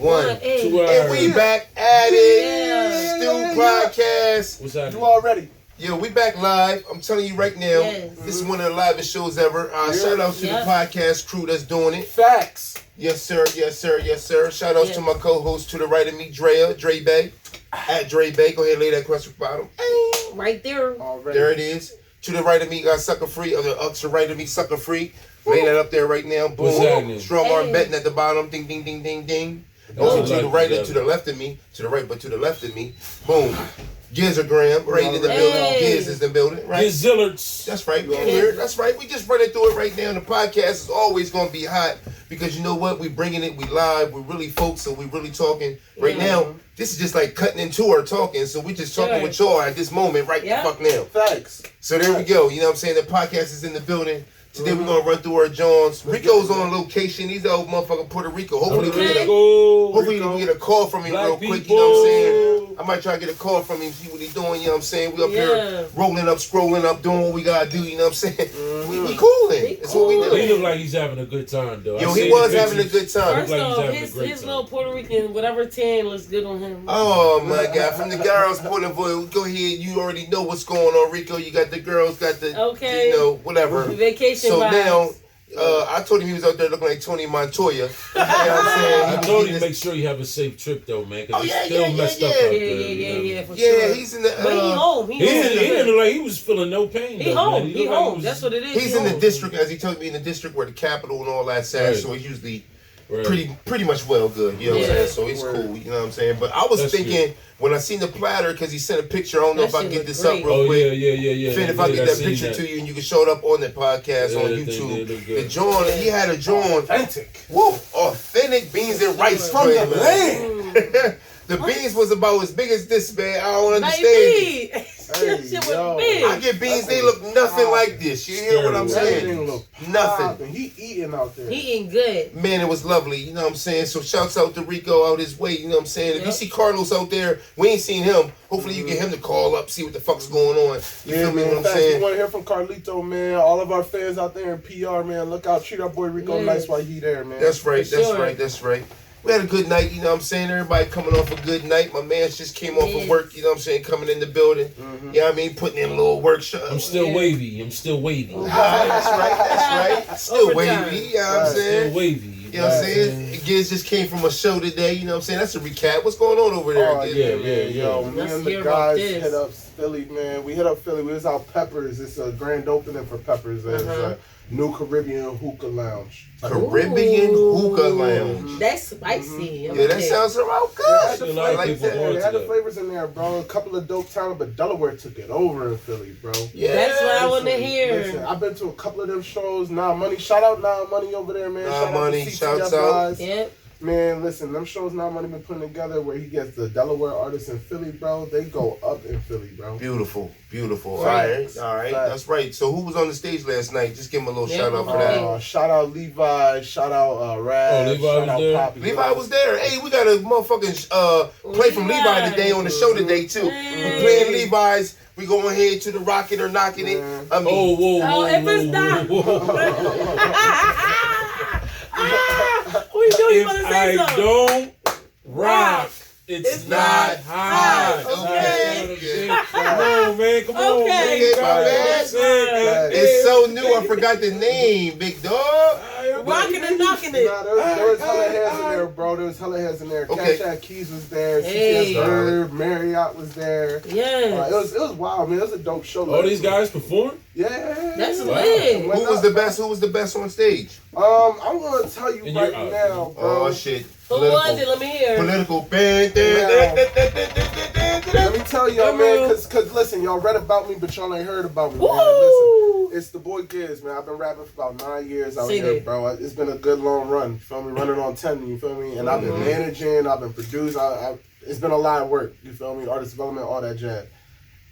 1, 2, and we back at it. Stu Podcast. What's happening? You already. Yo, we back live. I'm telling you right now, this is one of the livest shows ever. Shout out to the podcast crew that's doing it. Facts. Yes, sir. Yes, sir. Yes, sir. Shout out to my co-host to the right of me, Drea, Dre Bay. At Dre Bay. Go ahead and lay that question bottom. Right there. Already. There it is. To the right of me, got SuckaFree. To the right of me, SuckaFree. Lay that up there right now. Boom. What's happening? Strong arm betting at the bottom. Ding, ding, ding, ding, ding. Also to the right and to the left of me. To the right, but to the left of me. Boom. Gizzagram, right in the building. Gizz is the building, right? Gizzillards. That's right. We here. That's right. We just running through it right now. The podcast is always going to be hot because you know what? We bringing it. We live. We really folks. So we really talking right now. This is just like cutting into our talking. So we just talking with y'all at this moment right the fuck now. Facts. So there we go. You know what I'm saying? The podcast is in the building. Today we're gonna run through our Johns. Rico's on location. He's the old motherfucker Puerto Rico. Hopefully we get a call from him real quick. You know what I'm saying? I might try to get a call from him, see what he's doing. You know what I'm saying? We up here rolling up, scrolling up, doing what we gotta do. You know what I'm saying? We coolin'. That's what we do. He look like he's having a good time though. Yo, he was having a good time. First off, his little Puerto Rican, whatever tan looks good on him. Oh my God! From the girls' point of view, go ahead. You already know what's going on, Rico. You got the girls, got the you know whatever. Vacation. So vibes. now, I told him he was out there looking like Tony Montoya. You know what I'm saying? I told him make sure you have a safe trip though, man, because it's still messed up out there. For sure. He's in the. But he home. He didn't look like he was feeling no pain. He home. He home. That's what it is. He's in the district, as he told me, in the district where the capital and all that says. So he's usually pretty much well good. You know what I'm saying? So he's cool. You know what I'm saying? But I was thinking when I seen the platter, because he sent a picture. I don't know if I can get this up real quick. Yeah. Finn, if I get that picture to you and you can show it up on the podcast on YouTube. The John, he had a John. Authentic. Woo! Authentic beans and rice from the land. The beans was about as big as this, man. I don't understand it. I get beans, they look nothing like this. You hear what I'm saying? Nothing. He eating out there. He eating good. Man, it was lovely. You know what I'm saying? So shouts out to Rico out his way. You know what I'm saying? If you see Carlos out there, we ain't seen him. Hopefully you get him to call up, see what the fuck's going on. You feel me what I'm saying? We want to hear from Carlito, man. All of our fans out there in PR, man. Look out. Treat our boy Rico nice while he there, man. That's right. That's right. We had a good night, you know what I'm saying? Everybody coming off a good night. My man just came off of work, you know what I'm saying? Coming in the building. You know what I mean? Putting in a little workshop. I'm still wavy. That's right. Still wavy, you know what I'm saying? Still wavy. You know what I'm saying? Gizz just came from a show today, you know what I'm saying? That's a recap. What's going on over there, Gizz? Yo, me and the guys hit up Philly, man. We hit up Philly. We was out Peppers. It's a grand opening for Peppers. It's a new Caribbean hookah lounge. Caribbean hookah lounge. That's spicy. Yeah, that sounds about good. They had the flavors in there, bro. A couple of dope towns, but Delaware took it over in Philly, bro. Yeah, that's what I want to hear. Listen, I've been to a couple of them shows. Nah Money, shout out Nah Money over there, man. Nah Money, shouts out. Yep. Man, listen, them shows Nah Money been putting together where he gets the Delaware artists in Philly, bro. They go up in Philly, bro. Beautiful. All right. That's right. So who was on the stage last night? Just give him a little shout out for that. Shout out Levi. Shout out Rad. Levi was there. Levi was there. Hey, we got a motherfucking play from Levi today on the show today too. We playing Levi's. We going ahead to the rocking or knocking it. I mean, whoa, if it's not. If I don't rock, it's not hot. Okay. Come on, man. Come on, man. Okay, my bad. It's so new. I forgot the name, big dog. Rocking and knocking it. Nah, there was hella heads in there, bro. There was hella heads in there. Okay. Cash Keys was there. CPS Herb, Marriott was there. Yes. It was wild, man. It was a dope show. All these guys performed? Yeah. That's lit. Who was the best on stage? I'm gonna tell you right now, bro. Oh shit. Who was it? Let me hear. Political band. Let me tell y'all, man, cause listen, y'all read about me, but y'all ain't heard about me. Man. Listen, it's the boy Gizz, man. I've been rapping for about 9 years out here, bro. It's been a good long run. You feel me? Running on 10, you feel me? And I've been managing, I've been producing. It's been a lot of work. You feel me? Artist development, all that jazz.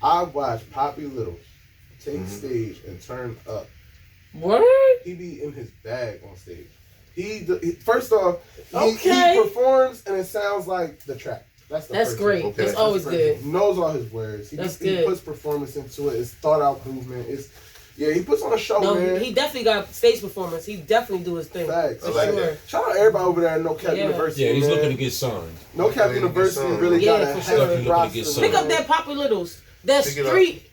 I watched Poppy Littles take stage and turn up. What? He be in his bag on stage. First off, he performs and it sounds like the track. That's great. Okay. That's always good. He knows all his words. He puts performance into it. It's thought out movement. Yeah, he puts on a show, man. He definitely got stage performance. He definitely do his thing. Facts. I like that. Shout out everybody over there at No Cap University. Yeah, he's man. looking to get signed. No Cap University really got a heavy roster. Pick up that Poppy Littles. That street.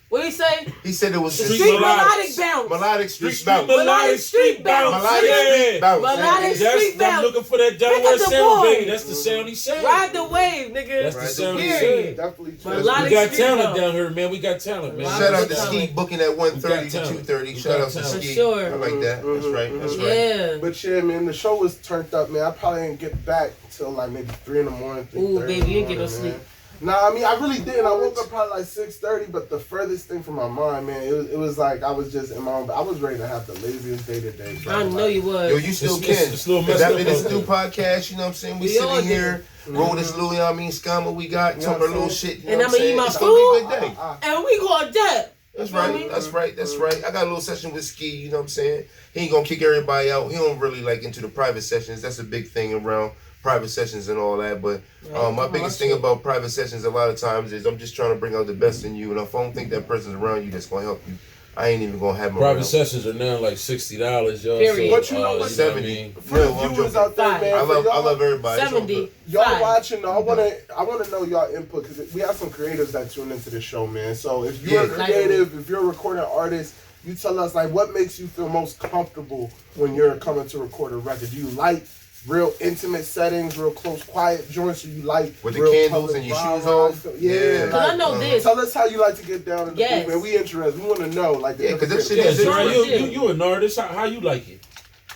What did he say? He said it was street melodic bounce. Melodic street bounce. Melodic street bounce. Melodic street bounce. Melodic street bounce. I'm looking for that Delaware sound, baby. That's the sound he said. Ride the wave, nigga. That's the sound he said. Definitely. We got talent down here, man. We got talent, man. Shout out to Ski booking at 1:30 to 2:30. Shout out to Ski. Sure. I like that. That's right. That's right. Yeah. But yeah, man, the show was turned up, man. I probably didn't get back till like maybe 3 in the morning. Ooh, baby, you didn't get no sleep. Nah, I mean, I really didn't. I woke up probably like 6:30, but the furthest thing from my mind, man, it was like I was just in my own. I was ready to have the laziest day today. I know you was. Yo, you still can. It's a little messed up. This new podcast, you know what I'm saying? We sitting here, roll this little, you know what I mean, scammer we got, talk our little shit, you know and what I'm saying? eat my it's food. gonna be a good day. And we going dead. That's right. That's right. That's right. I got a little session with Ski, you know what I'm saying? He ain't gonna kick everybody out. He don't really like into the private sessions. That's a big thing around private sessions and all that, but my biggest thing about private sessions a lot of times is I'm just trying to bring out the best in you, and if I don't think that person's around you that's gonna help you, I ain't even gonna have my private sessions are now like $60, y'all. Period. But you know what? 70. For the viewers out there, man, I love everybody. 70. Y'all watching, though, I wanna know y'all input because we have some creatives that tune into the show, man. So if you're a creative, if you're a recording artist, you tell us like what makes you feel most comfortable when you're coming to record a record. Do you like real intimate settings, real close, quiet joints, or you like with the candles and your shoes off? Yeah, because I know this. Tell us how you like to get down in the booth, man. We interested. We want to know, like, because this shit is you an artist. How you like it?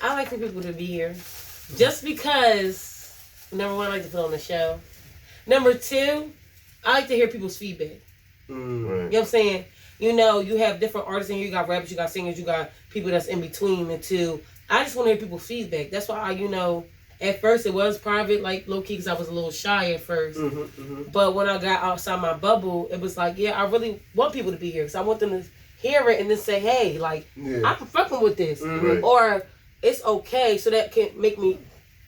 I like for people to be here, just because. Number one, I like to put on the show. Number two, I like to hear people's feedback. Right. You know what I'm saying? You know, you have different artists in here. You got rappers, you got singers, you got people that's in between the two. I just want to hear people's feedback. That's why at first it was private, like low key, because I was a little shy at first. But when I got outside my bubble, it was like, I really want people to be here because I want them to hear it and then say, hey, like, I'm fucking with this. Or it's okay, so that can make me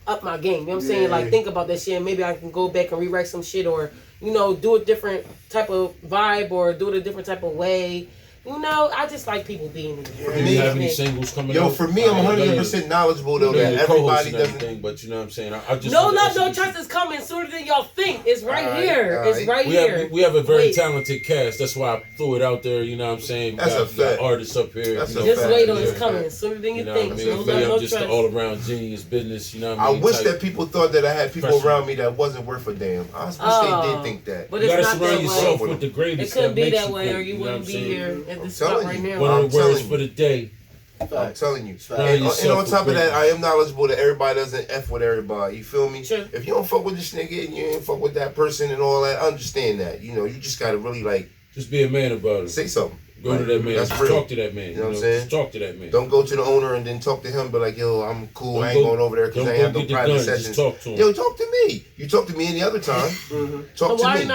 up my game. You know what I'm saying? Like, think about that shit. Maybe I can go back and rewrite some shit or, do a different type of vibe or do it a different type of way. I just like people being here. Do you have any singles coming out? For me, I'm 100% knowledgeable though that everybody doesn't. But you know what I'm saying? I just no trust is coming sooner than y'all think. It's right here. It's right here. We have a very talented cast. That's why I threw it out there. You know what I'm saying? That's a fact. Artists up here. Just wait on it's coming sooner than you think. I'm just an all around genius business. You know what I mean? I wish that people thought that I had people around me that wasn't worth a damn. I wish they did think that. But you it's gotta not surround that yourself way. with the greatest. It couldn't be that way, or you wouldn't be here at this spot right now. One of the words for the day. I'm telling you. And on top of that, I am knowledgeable that everybody doesn't F with everybody. You feel me? Sure. If you don't fuck with this nigga and you ain't fuck with that person and all that, I understand that. You just gotta really just be a man about it. Say something. Go to that man. That's just talk to that man. You know what I'm saying? Just talk to that man. Don't go to the owner and then talk to him, but like, yo, I'm cool. I ain't going over there because I ain't have no private sessions. Just talk to him. Yo, talk to me. You talk to me any other time. Talk to me.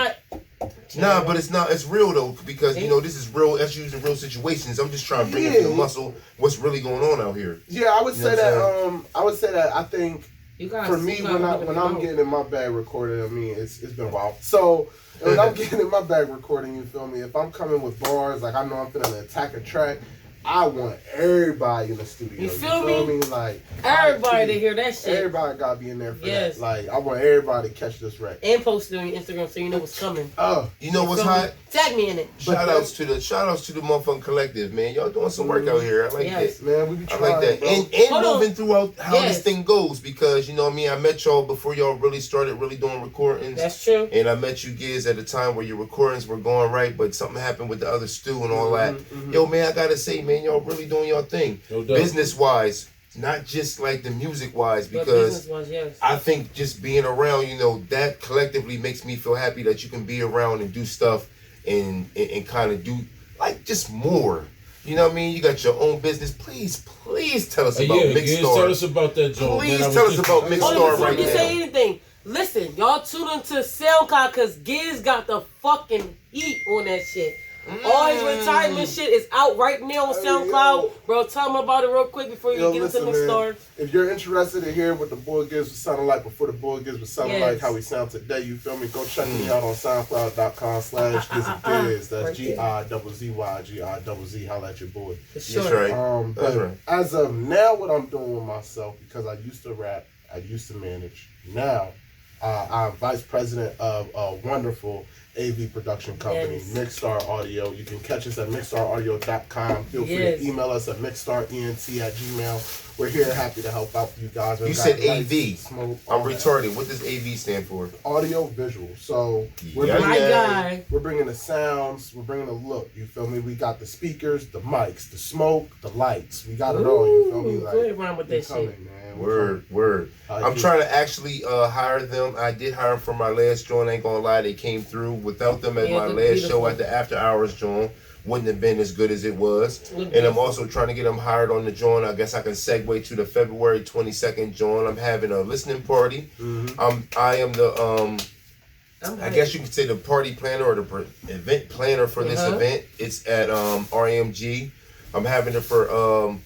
Nah, but it's not. It's real though, because this is real issues and real situations. I'm just trying to bring into the muscle what's really going on out here. Yeah, I would say that. I think for me when I'm getting in my bag recording, I mean it's been a while. So when I'm getting in my bag recording, you feel me? If I'm coming with bars, like I know I'm finna attack a track, I want everybody in the studio. You feel me? Like everybody to hear that shit. Everybody gotta be in there for that. Like I want everybody to catch this record. And post it on your Instagram so you know what's coming. You know what's hot? Tag me in it. Shout outs to the motherfucking collective, man. Y'all doing some work out here. I like that. Man, we be trying. I like that. And moving throughout how this thing goes, because you know what I mean, I met y'all before y'all really started doing recordings. That's true. And I met you Gizz at a time where your recordings were going right, but something happened with the other Stu and all that. Yo, man, I gotta say, man, y'all really doing your thing. No doubt. Business wise, not just like the music wise, because I think just being around, that collectively makes me feel happy that you can be around and do stuff and kind of do like just more. You know what I mean? You got your own business. Please tell us about Mixstar. Tell us about that, Joe. Please tell us about Mixstar right now. Before you say anything, listen, y'all tune into SoundCloud because Gizz got the fucking heat on that shit. All his retirement shit is out right now on SoundCloud. Bro, tell him about it real quick before you get into the next story. If you're interested in hearing what the boy Gizz was sounding like before the boy Gizz was sounding like how he sounds today, you feel me? Go check me out on SoundCloud.com/GizzYGizz. That's GIZZY. Holla at your boy. Sure. That's right. That's right. As of now, what I'm doing with myself, because I used to rap, I used to manage. Now, I'm vice president of a wonderful AV production company, Mixstar Audio. You can catch us at mixstaraudio.com. Feel free to email us at mixstarent@gmail.com. We're here, happy to help out you guys. You said AV. I'm retarded. What does AV stand for? Audio visual. So we're bringing the sounds, we're bringing the look. You feel me? We got the speakers, the mics, the smoke, the lights. We got it all. You feel me? Like, good run with that shit. Man. Word. I'm trying to actually hire them. I did hire them for my last joint. Ain't gonna lie, they came through. Without them at my last show at the After Hours joint, wouldn't have been as good as it was. And I'm also trying to get them hired on the joint. I guess I can segue to the February 22nd joint. I'm having a listening party. I am the I guess you could say the party planner or the event planner for this event. It's at RAMG. I'm having it for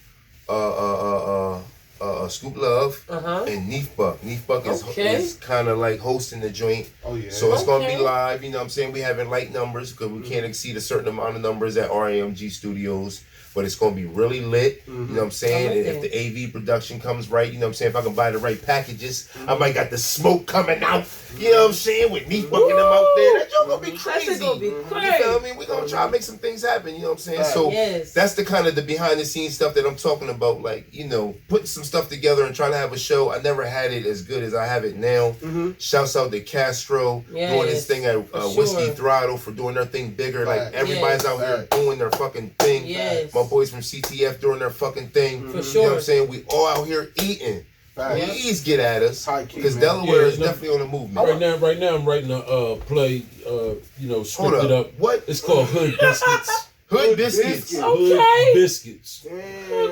Scoop Love and Neef Buck. Neef Buck is kind of like hosting the joint. Oh yeah. So it's gonna be live. You know what I'm saying? We having light numbers because we can't exceed a certain amount of numbers at RAMG Studios. But it's gonna be really lit. You know what I'm saying? And if the AV production comes right, you know what I'm saying? If I can buy the right packages, I might got the smoke coming out. You know what I'm saying? With Neef bucking them out there. That joke gonna be crazy. That's gonna be crazy. You feel me? We're gonna try to make some things happen, you know what I'm saying? So that's the kind of the behind the scenes stuff that I'm talking about. Like, you know, putting some stuff together and trying to have a show. I never had it as good as I have it now. Shouts out to Castro doing his thing at Whiskey Throttle for doing their thing bigger. Like everybody's out here doing their fucking thing. My boys from CTF doing their fucking thing. For you know what I'm saying? We all out here eating. Please get at us, because Delaware is definitely on the movement. Right now, I'm writing a play. You know, scripted up. What? It's called Hood Biscuits. Hood Biscuits. Hood Biscuits.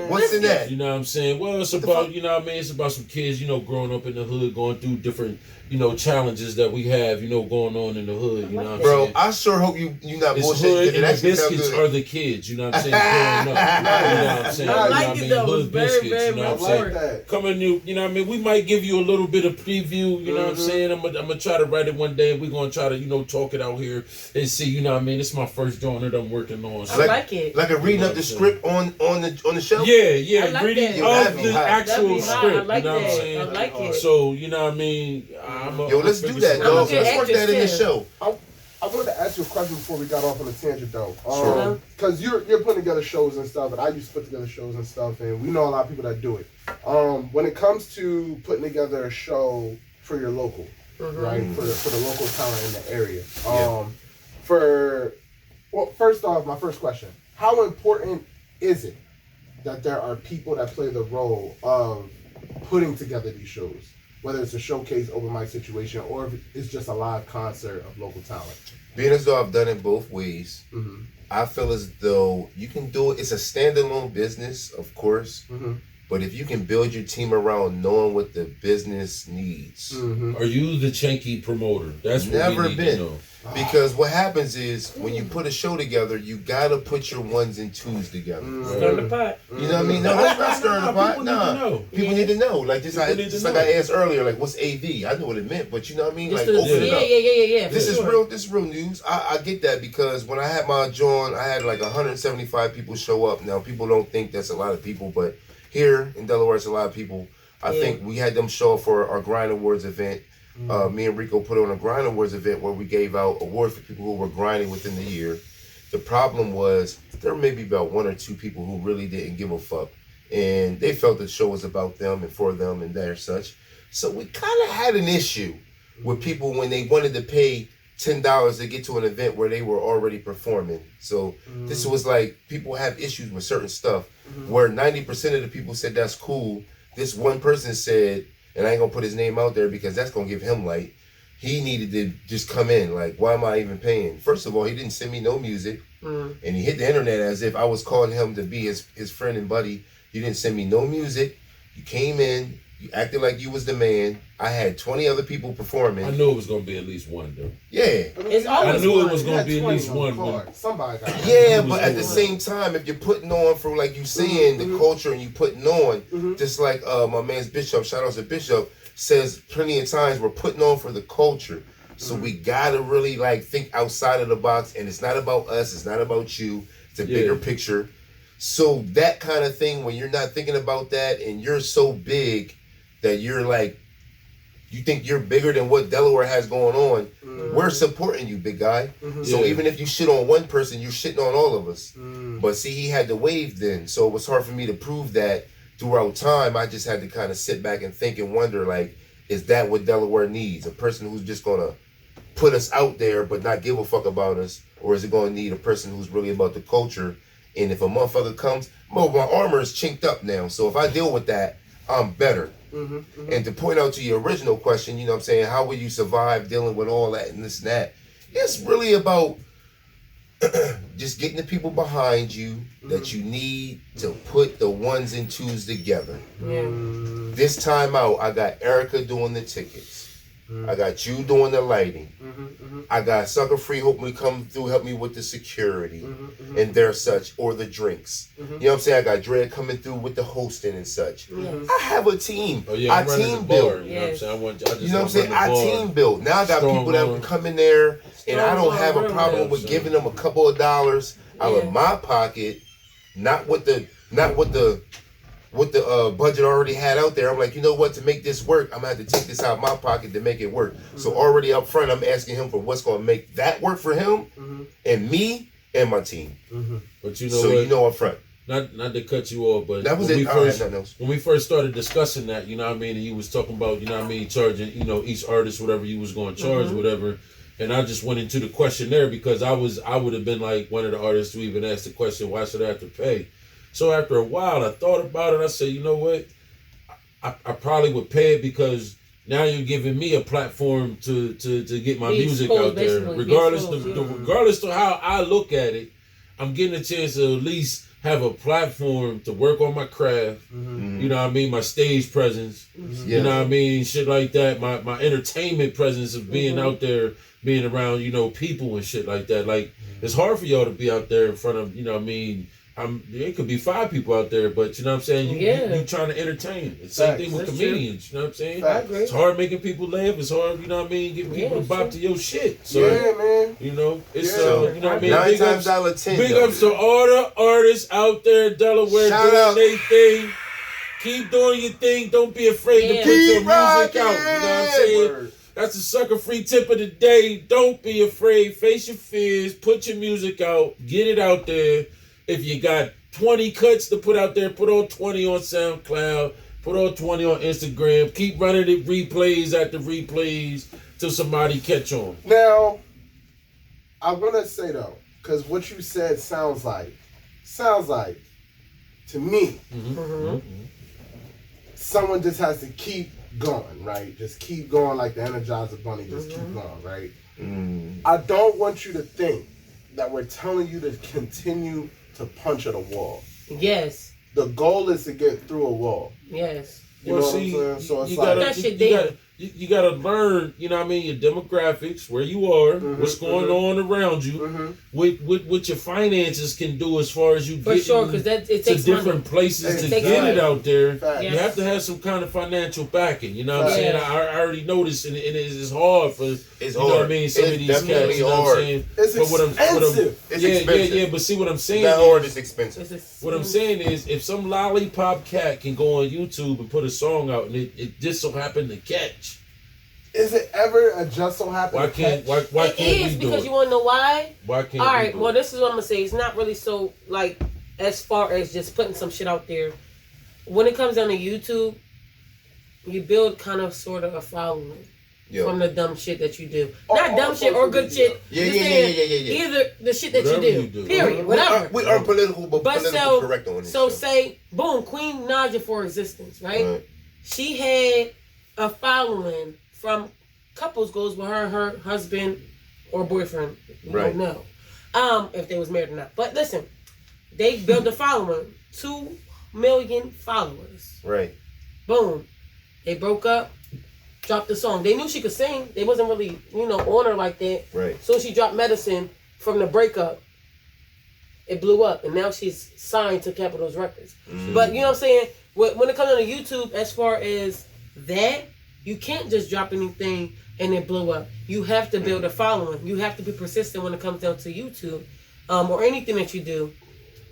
What's in that? You know what I'm saying? Well, it's about, you know what I mean? It's about some kids, you know, growing up in the hood, going through different, you know, challenges that we have, you know, going on in the hood. You know what I'm saying? Bro, I sure hope you not it's bullshit. Hood and the biscuits are the kids, you know what I'm saying? Growing up. You know what I'm saying? I like it though. Hood Biscuits, you know what I'm saying? Coming new, you know what I mean? We might give you a little bit of preview, you know what I'm saying? I'm gonna try to write it one day, and we're gonna try to, you know, talk it out here and see, you know what I mean? It's my first joint that I'm working on. So. I like it. Like a reading up the script on the show? Yeah, like reading that. of the actual script. I like you know what I'm that. saying? I like it. So, you know what I mean? Let's do that, dog. Let's work that in the show. I wanted to ask you a question before we got off on a tangent, though. Sure. Because you're putting together shows and stuff, and I used to put together shows and stuff, and we know a lot of people that do it. When it comes to putting together a show for your local, right, for the local talent in the area, first off, my first question: how important is it that there are people that play the role of putting together these shows? Whether it's a showcase, open mic situation, or if it's just a live concert of local talent. Being as though I've done it both ways, I feel as though you can do it. It's a standalone business, of course, but if you can build your team around knowing what the business needs. Are you the Chanky promoter? That's what never we need been. to know. Because what happens is when you put a show together, you gotta put your ones and twos together. Stir the pot. You know what I mean? No, that's not stirring the pot. People need to know. Like just like I asked earlier, like what's AV? I know what it meant, but you know what I mean? Like open it up. Yeah. This is real. This is real news. I get that because when I had my joint, I had like 175 people show up. Now people don't think that's a lot of people, but here in Delaware, it's a lot of people. I think we had them show up for our Grind Awards event. Me and Rico put on a Grind Awards event where we gave out awards for people who were grinding within the year. The problem was there may be about one or two people who really didn't give a fuck, and they felt the show was about them and for them and their such. So we kind of had an issue with people when they wanted to pay $10 to get to an event where they were already performing. So this was like people have issues with certain stuff where 90% of the people said that's cool. This one person said, and I ain't gonna put his name out there because that's gonna give him light. He needed to just come in. Like, why am I even paying? First of all, he didn't send me no music, and he hit the internet as if I was calling him to be his friend and buddy. You didn't send me no music. You came in, You acted like you was the man. I had 20 other people performing. I knew it was gonna be at least one though. Yeah. It's always I knew it was gonna be at least one. Somebody got it. Yeah, but at the same time, if you're putting on for, like you saying, the culture, and you putting on, just like my man's Bishop, shout out to Bishop, says plenty of times, we're putting on for the culture. So we gotta really like think outside of the box, and it's not about us, it's not about you, it's a bigger picture. So that kind of thing, when you're not thinking about that and you're so big that you're like, you think you're bigger than what Delaware has going on, we're supporting you, big guy. So even if you shit on one person, you're shitting on all of us. But see, he had the wave then, so it was hard for me to prove that throughout time. I just had to kind of sit back and think and wonder, like, is that what Delaware needs? A person who's just gonna put us out there but not give a fuck about us? Or is it gonna need a person who's really about the culture? And if a motherfucker comes, my armor is chinked up now, so if I deal with that, I'm better. And to point out to your original question, you know what I'm saying, how will you survive dealing with all that and this and that? It's really about just getting the people behind you that you need to put the ones and twos together. This time out, I got Erica doing the tickets. I got you doing the lighting. I got SuckaFree hoping to come through, help me with the security and their such, or the drinks. You know what I'm saying? I got Drea coming through with the hosting and such. I have a team. I team build. You know what I'm saying? You know what I'm saying? I team build. Now I got people that can come in there, and I don't have a problem with giving them a couple of dollars out of my pocket, not what the budget already had out there. I'm like, you know what, to make this work, I'm gonna have to take this out of my pocket to make it work. So already up front, I'm asking him for what's gonna make that work for him and me and my team. But you know so what? you know up front. Not to cut you off, but that was when we first started discussing that, you know what I mean, and you was talking about, you know what I mean, charging, you know, each artist whatever you was going to charge, whatever. And I just went into the questionnaire because I would have been like one of the artists who even asked the question, why should I have to pay? So after a while, I thought about it. I said, you know what? I probably would pay it because now you're giving me a platform to get my music out there. Regardless of how I look at it, I'm getting a chance to at least have a platform to work on my craft. You know what I mean? My stage presence. You know what I mean? Shit like that. My entertainment presence of being out there, being around, you know, people and shit like that. Like, it's hard for y'all to be out there in front of, you know what I mean? There could be 5 people out there, but you know what I'm saying? You trying to entertain. It's the same thing with comedians, you know what I'm saying? It's hard making people laugh. It's hard, you know what I mean, getting people to bop to your shit. So, man. You know, it's, you know what I mean? 9 times out of 10. Big ups to all the artists out there in Delaware doing their thing. Keep doing your thing. Don't be afraid to put your music out. You know what I'm saying? That's the SuckaFree tip of the day. Don't be afraid. Face your fears. Put your music out. Get it out there. If you got 20 cuts to put out there, put on 20 on SoundCloud, put on 20 on Instagram. Keep running it, replays after replays till somebody catch on. Now, I want to say though, because what you said sounds like to me, someone just has to keep going, right? Just keep going like the Energizer Bunny, just keep going, right? I don't want you to think that we're telling you to continue to punch at a wall. Yes. The goal is to get through a wall. Yes. You know what I'm saying? So it's you gotta learn, you know what I mean, your demographics, where you are, what's going on around you, what your finances can do as far as you get to different places to get it out there. You have to have some kind of financial backing, you know what I'm saying? I already noticed, and it is hard for, you know what I mean, some of these cats, you know what I'm saying? It's expensive. It's expensive. Yeah, but see what I'm saying that hard is expensive. What I'm saying is, if some lollipop cat can go on YouTube and put a song out and it just so happened to catch, is it ever a just so happen? Why can't we do it? It is, because you want to know why? Why can't All right, well, this is what I'm going to say. It's not really so, like, as far as just putting some shit out there. When it comes down to YouTube, you build kind of sort of a following from the dumb shit that you do. Not dumb shit or good shit. Yeah. Either the shit that you do. Period. Whatever. We are political, but politically correct on it. So say, boom, Queen Naja for existence, right? She had a following from couples goes with her and her husband or boyfriend. You don't know if they was married or not. But listen, they built a following. 2 million followers. Right. Boom. They broke up, dropped the song. They knew she could sing. They wasn't really, on her like that. Right. So she dropped Medicine from the breakup. It blew up, and now she's signed to Capitol's Records. But you know what I'm saying? When it comes on YouTube, as far as that, you can't just drop anything and it blow up. You have to build a following. You have to be persistent when it comes down to YouTube, or anything that you do,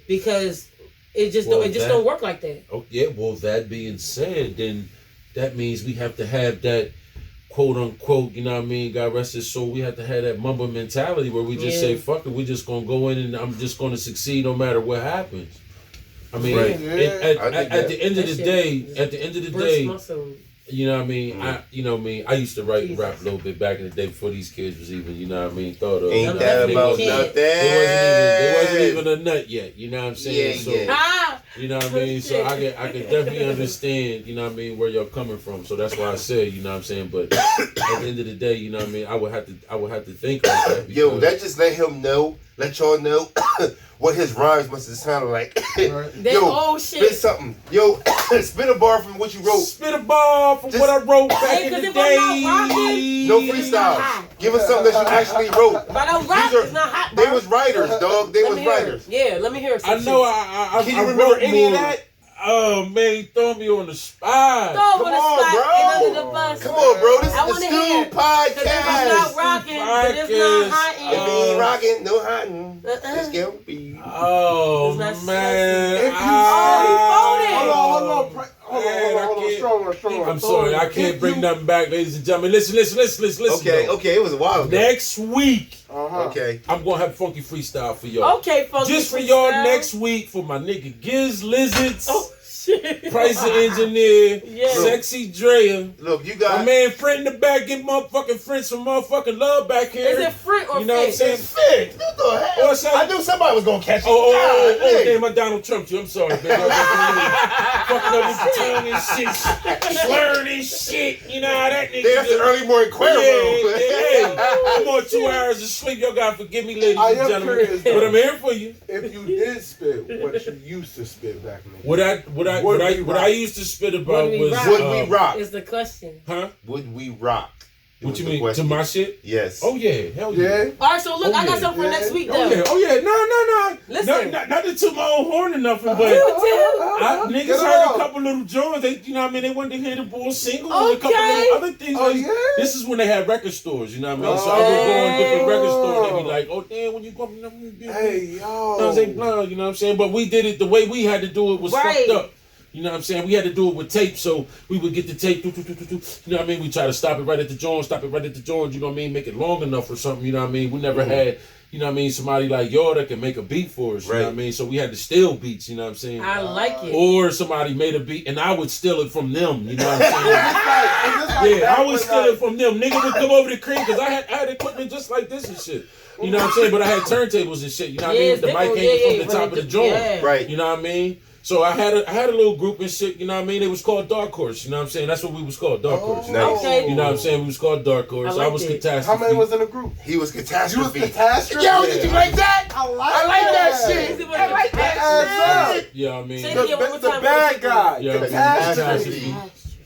because it just don't work like that. Oh yeah. Well, that being said, then that means we have to have that quote unquote, God rest his soul, we have to have that mumble mentality where we just say, fuck it, we're just gonna go in and I'm just gonna succeed no matter what happens. I mean, at the end of the day, you know what I mean? I used to write rap a little bit back in the day before these kids was even, thought of. Ain't that about nothing? They wasn't even a nut yet, you know what I'm saying? Yeah. You know what I mean? So I can definitely understand, where y'all coming from. So that's why I said, you know what I'm saying? But at the end of the day, you know what I mean, I would have to think like that. Yo, that just let y'all know what his rhymes must have sounded like. Yo, spit something. Yo, spit a bar from what you wrote. Spit a bar from what I wrote back in the day. No freestyle. Give us something that you actually wrote. If I don't rap, it's not hot, bro. They was writers, dog. They was writers. Yeah, let me hear it. I know. Can you remember any of that? Oh man, you throw me on the spot. Come on, bro. Come on, bro. This is the Stu Podcast. It's not rocking, but it's not hot. If it ain't rocking, no hotting. It's gonna be. Oh man. Hold on. Strong. I'm sorry, I can't bring nothing back, ladies and gentlemen. Listen. Okay, it was a while ago. Next week, okay, I'm gonna have funky freestyle for y'all. Okay, funky just for freestyle. y'all next week for my nigga Gizz Lizards. Oh shit. PriceDaEngineer, Sexy Drea. Look, you got my man Friend in the back, get motherfucking friends some motherfucking love back here. Is it Friend or you know what I'm saying? It's Fit. What the hell? I knew somebody was gonna catch it. Oh, damn, I Donald Trump you. I'm sorry, man. Fucking up his tongue and shit, slurring and shit. You know how that nigga that's the early morning Cuervo. I'm on 2 hours of sleep. Y'all gotta forgive me, ladies and gentlemen. Curious, but I'm here for you. If you did spit what you used to spit back in the day. What I used to spit about was would we rock? Is the question. Huh? Would we rock? What you mean? To my shit? Yes. Oh yeah, hell yeah. All right, so look, I got something for next week though. Oh yeah. No. Listen. Not to toot my own horn or nothing, but niggas heard a couple little joints. They, you know what I mean? They wanted to hear the bull single and a couple little other things. This is when they had record stores, you know what I mean? So I would go in different record stores and they be like, oh damn, when you go hey yo. You know what I'm saying? But we did it the way we had to do it was fucked up. You know what I'm saying? We had to do it with tape, so we would get the tape, you know what I mean? We try to stop it right at the joint, you know what I mean? Make it long enough or something, you know what I mean? We never had, you know what I mean, somebody like y'all that can make a beat for us, you know what I mean? So we had to steal beats, you know what I'm saying? I like it. Or somebody made a beat and I would steal it from them, you know what I'm saying? I would steal it from them. Nigga would come over the crib because I had equipment just like this and shit. You know what I'm saying? But I had turntables and shit, you know what I mean? The mic came from the top of the joint. Right. You know what I mean? So I had a little group and shit, you know what I mean? It was called Dark Horse, you know what I'm saying? That's what we was called, Dark Horse. Nice. Okay. You know what I'm saying? We was called Dark Horse. I was Catastrophe. How many was in the group? He was Catastrophe. You was Catastrophe? Yo, did you like that? I like that shit. I like that shit. Yeah, I mean. The bad guy. Yeah, Catastrophe.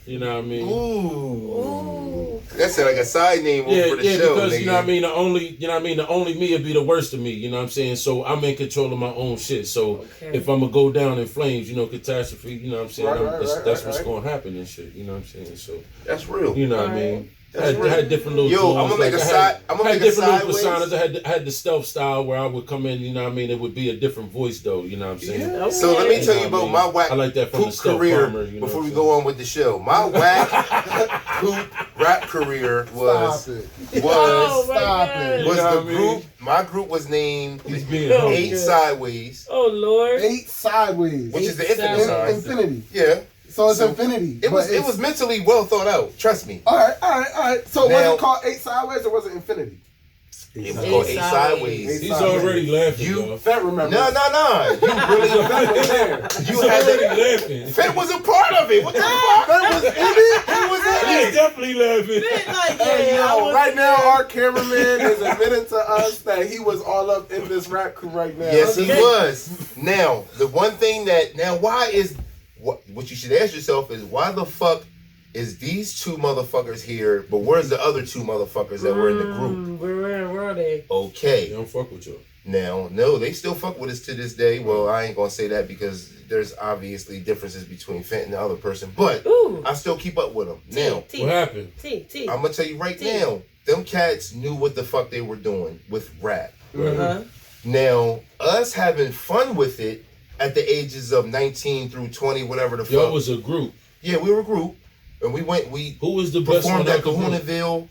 You know what I mean? Ooh. That's like a side name for the show, because nigga. you know what I mean, the only me would be the worst of me, you know what I'm saying? So I'm in control of my own shit. So if I'm gonna go down in flames, you know, Catastrophe, you know what I'm saying? That's what's gonna happen and shit, you know what I'm saying? So that's real. You know what I mean? I had different little tools. I'm gonna make a side. I'm gonna make a sideways. Personas. I had the stealth style where I would come in. You know what I mean? It would be a different voice though. You know what I'm saying? Yeah. So let me tell you about my whack career before we go on with the show. My whack poop rap career was the group. My group was named 8 Sideways. Oh Lord. 8 Sideways. Which is the infinite side. Infinity. Yeah. So it's infinity. It was mentally well thought out. Trust me. All right. So was it called 8 Sideways or was it infinity? It was called 8 Sideways. He's already laughing. You Fett remember? No. You really there. You had already laughing. Fett was a part of it. What the fuck? Fett was in it. He was in it. He's definitely laughing. Hey, yo, right now our cameraman is admitting to us that he was all up in this rap crew right now. Yes, he was. Now, the one thing that why is what you should ask yourself is why the fuck is these two motherfuckers here, but where's the other two motherfuckers that were in the group? Where are they? Okay. They don't fuck with you. Now, no, they still fuck with us to this day. Well, I ain't gonna say that because there's obviously differences between Fent and the other person, but I still keep up with them. Now, what happened? I'm gonna tell you right now, them cats knew what the fuck they were doing with rap. Now, us having fun with it at the ages of 19 through 20, whatever the fuck. Y'all was a group. Yeah, we were a group. And who was the best one performed at Kahunaville.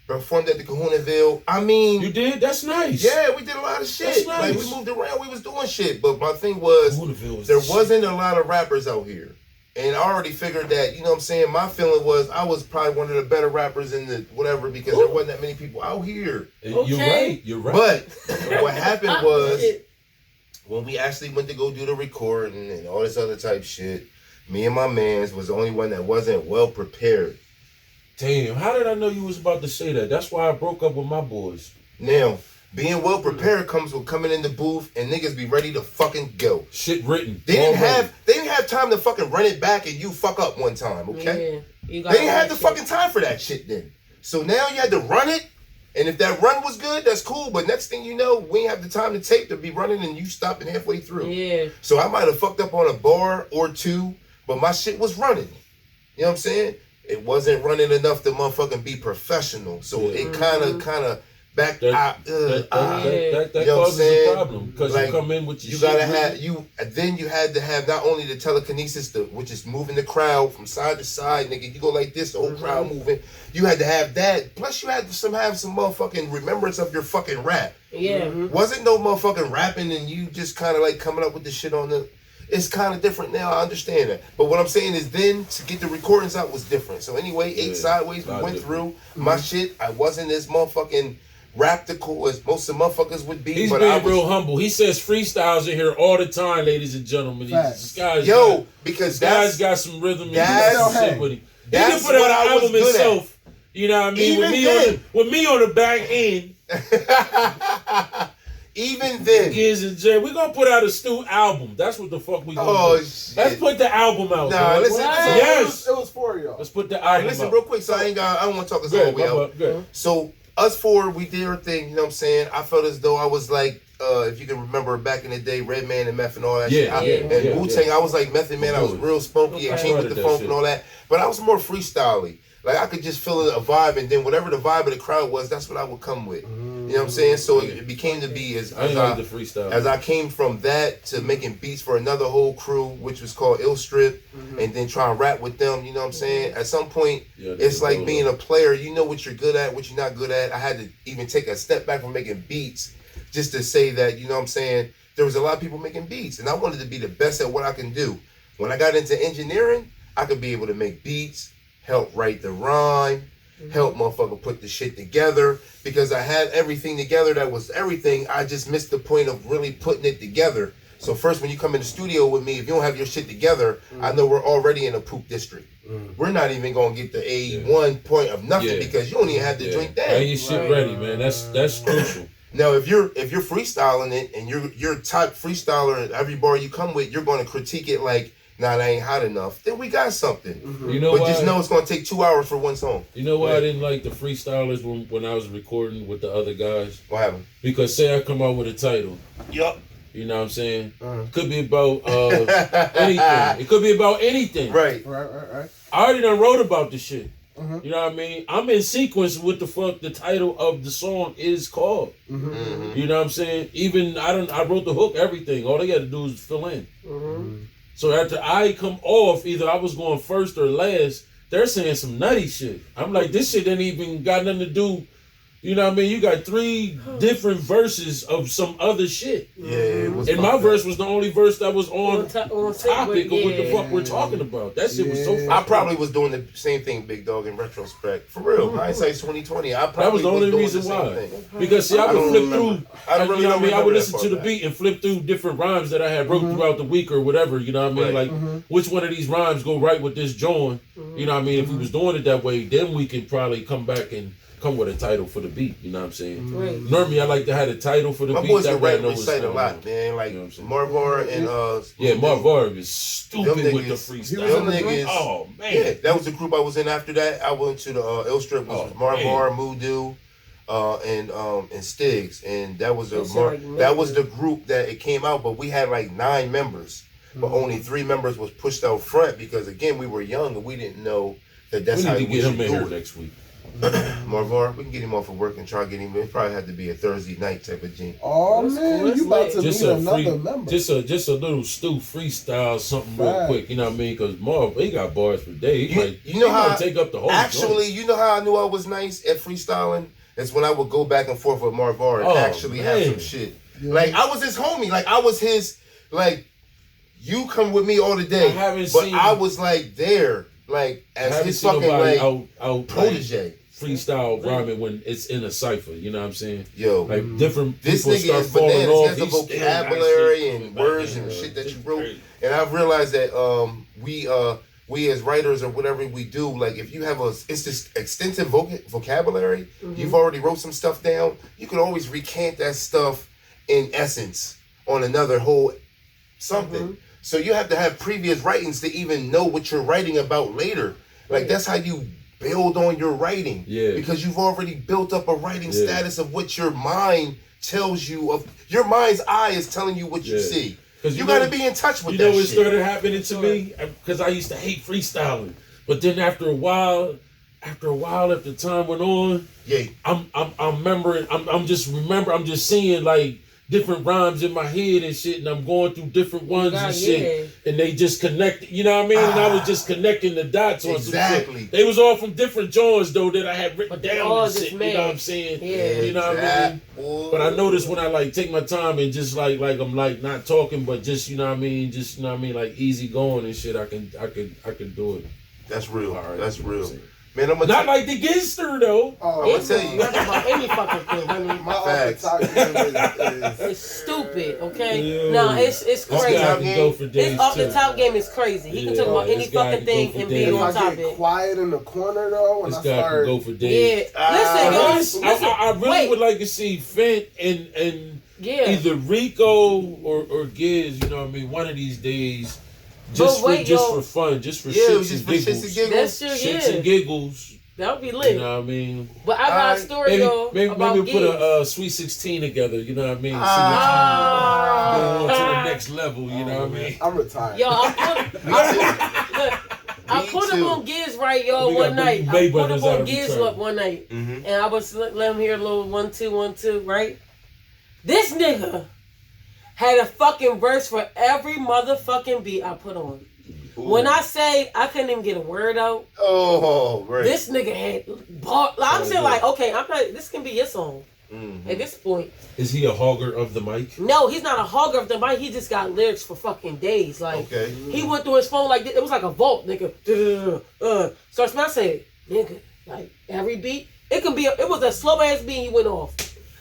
Performed at the Kahunaville. I mean, you did? That's nice. Yeah, we did a lot of shit. That's nice. Like we moved around, we was doing shit. But my thing was there wasn't a lot of rappers out here. And I already figured that, you know what I'm saying? My feeling was I was probably one of the better rappers in the whatever because there wasn't that many people out here. Okay. You're right. But what happened was when we actually went to go do the recording and all this other type shit, me and my mans was the only one that wasn't well prepared. Damn, how did I know you was about to say that? That's why I broke up with my boys. Now, being well prepared comes with coming in the booth and niggas be ready to fucking go. Shit written. They didn't have time to fucking run it back and you fuck up one time, okay? Yeah, they didn't have the fucking time for that shit then. So now you had to run it, and if that run was good, that's cool. But next thing you know, we ain't have the time to tape to be running and you stopping halfway through. Yeah. So I might have fucked up on a bar or two, but my shit was running. You know what I'm saying? It wasn't running enough to motherfucking be professional. So it kind of back out. That causes a problem because like, you come in with your shit. Then you had to have not only the telekinesis, which is moving the crowd from side to side, nigga. You go like this, the whole crowd moving. You had to have that. Plus, you had to have some motherfucking remembrance of your fucking rap. Yeah. Wasn't no motherfucking rapping and you just kind of like coming up with the shit on the. It's kind of different now. I understand that. But what I'm saying is then to get the recordings out was different. So anyway, 8 Sideways, we went through. My shit, I wasn't as motherfucking raptical as most of the motherfuckers would be. He's but being real humble. He says freestyles in here all the time, ladies and gentlemen. This guy's got some rhythm and shit with him. He can put out an album himself. You know what I mean? With me on the back end. Even then, Gizz and Jay, we're gonna put out a Stu album. That's what the fuck we gonna do. Shit. Let's put the album out. Nah, listen. Yes, it was for y'all. Let's put the album listen out. real quick, so I don't want to talk this all the way out. So us four, we did our thing. You know what I'm saying? I felt as though I was like, if you can remember back in the day, Redman and Meth and all that shit. And Wu-Tang, I was like Method Man. I was real spunky and came with the funk and all that. But I was more freestyle-y. Like I could just feel a vibe, and then whatever the vibe of the crowd was, that's what I would come with. You know what I'm saying? So it became to be as I came from that to making beats for another whole crew, which was called Ill Strip, and then trying to rap with them. You know what I'm saying? At some point, it's like being a player. You know what you're good at, what you're not good at. I had to even take a step back from making beats just to say that, you know what I'm saying? There was a lot of people making beats, and I wanted to be the best at what I can do. When I got into engineering, I could be able to make beats, help write the rhyme, help motherfucker put the shit together, because I had everything together that was everything. I just missed the point of really putting it together. So first, when you come in the studio with me, if you don't have your shit together, I know we're already in a poop district. We're not even gonna get the A1 point of nothing because you don't even have to drink that. Have your shit ready, man. That's crucial. Now, if you're freestyling it and you're type freestyler, and every bar you come with, you're gonna critique it like, nah, that ain't hot enough. Then we got something. You know, but just know it's gonna take 2 hours for one song. You know why I didn't like the freestylers when I was recording with the other guys? What happened? Because say I come out with a title. Yup. You know what I'm saying? Could be about anything. It could be about anything. Right. I already done wrote about the shit. You know what I mean? I'm in sequence with the fuck the title of the song is called. You know what I'm saying? Even I wrote the hook, everything. All they got to do is fill in. So after I come off, either I was going first or last, they're saying some nutty shit. I'm like, this shit ain't even got nothing to do. You know what I mean? You got 3 different verses of some other shit. Yeah, it was. And my verse was the only verse that was on topic of what the fuck we're talking about. That shit was so funny. I probably was doing the same thing, Big Dog, in retrospect. For real. Hindsight's 2020. That was the only reason why. Because see, I would flip through. I would listen to the beat and flip through different rhymes that I had wrote throughout the week or whatever. You know what I mean? Like, which one of these rhymes go right with this joint? You know what I mean? If we was doing it that way, then we could probably come back and come with a title for the beat. You know what I'm saying? Right. Normally, I like to have a title for the My beat. boys that can way I write know and what's recite a going lot, on. man. Like You know what I'm Marvar and Marvar is stupid them with the niggas, freestyle. them niggas. Oh man, Yeah, that was the group I was in after that. I went to the L Strip with Marvar, Moodoo, and Stiggs, and that was that was the group that it came out. But we had like 9 members, but only 3 members was pushed out front because again we were young and we didn't know that's how we we need to should get him in do here it. next week. Marvar, we can get him off of work and try to get him. It probably had to be a Thursday night type of gene. Oh man, you about to meet another member. Just a little Stu freestyle something real quick. You know what I mean? Because Marv, he got bars for days. You know how I take up the whole. Actually, joint. you know how I knew I was nice at freestyling? It's when I would go back and forth with Marvar and actually have some shit. Yeah. Like I was his homie. Like I was his. Like you come with me all the day. I was like there. Like as his fucking like out protege. Freestyle rhyming when it's in a cipher, you know what I'm saying? Yo, like different this people nigga start is falling bananas. off. He has a vocabulary and words and shit that you wrote. And I've realized that we as writers or whatever we do, like if you have it's this extensive vocabulary, you've already wrote some stuff down. You can always recant that stuff in essence on another whole something. So you have to have previous writings to even know what you're writing about later. Like that's how you build on your writing. Yeah. Because you've already built up a writing status of what your mind tells you of your mind's eye is telling you what you see. Because you gotta be in touch with that shit. You know what started happening to me? Because I used to hate freestyling. But then after a while, after time went on, I'm just seeing like different rhymes in my head and shit, and I'm going through different ones and shit, and they just connect. You know what I mean? And I was just connecting the dots on some shit. They was all from different joints though that I had written down and shit. You know what I'm saying? Yeah. You know what I mean? But I notice when I like take my time and just like I'm like not talking, but just you know what I mean, like easy going and shit. I can do it. That's real. Right, that's real. Man, I'm not like the Gizster though. I'm gonna tell you. About any fucking thing. I mean, my off-the-top game is it's stupid. Okay, no, it's crazy. His off-the-top game is crazy. He can talk about any fucking thing and be on top of it. Quiet in the corner though. When this guy can go for days. Yeah, listen, I really would like to see Fent and either Rico or Gizz. You know what I mean? One of these days. Just for fun, just for shits and giggles. That's shits and giggles. That would be lit. You know what I mean? But I got a story, maybe about put a Sweet 16 together. You know what I mean? Going to the next level. You know what I mean? I'm retired. Yo, I put him on Gizz right, y'all, one night. I put him on Gizz up one night. And I was let him hear a little 1 2 1 2, right? This nigga had a fucking verse for every motherfucking beat I put on. Ooh. When I say I couldn't even get a word out, right. This nigga had bar. I'm saying like, okay, I'm not. This can be your song. At this point, is he a hogger of the mic? No, he's not a hogger of the mic. He just got lyrics for fucking days. Like he went through his phone like it was like a vault, nigga. So I said, nigga, like every beat, it was a slow ass beat. He went off.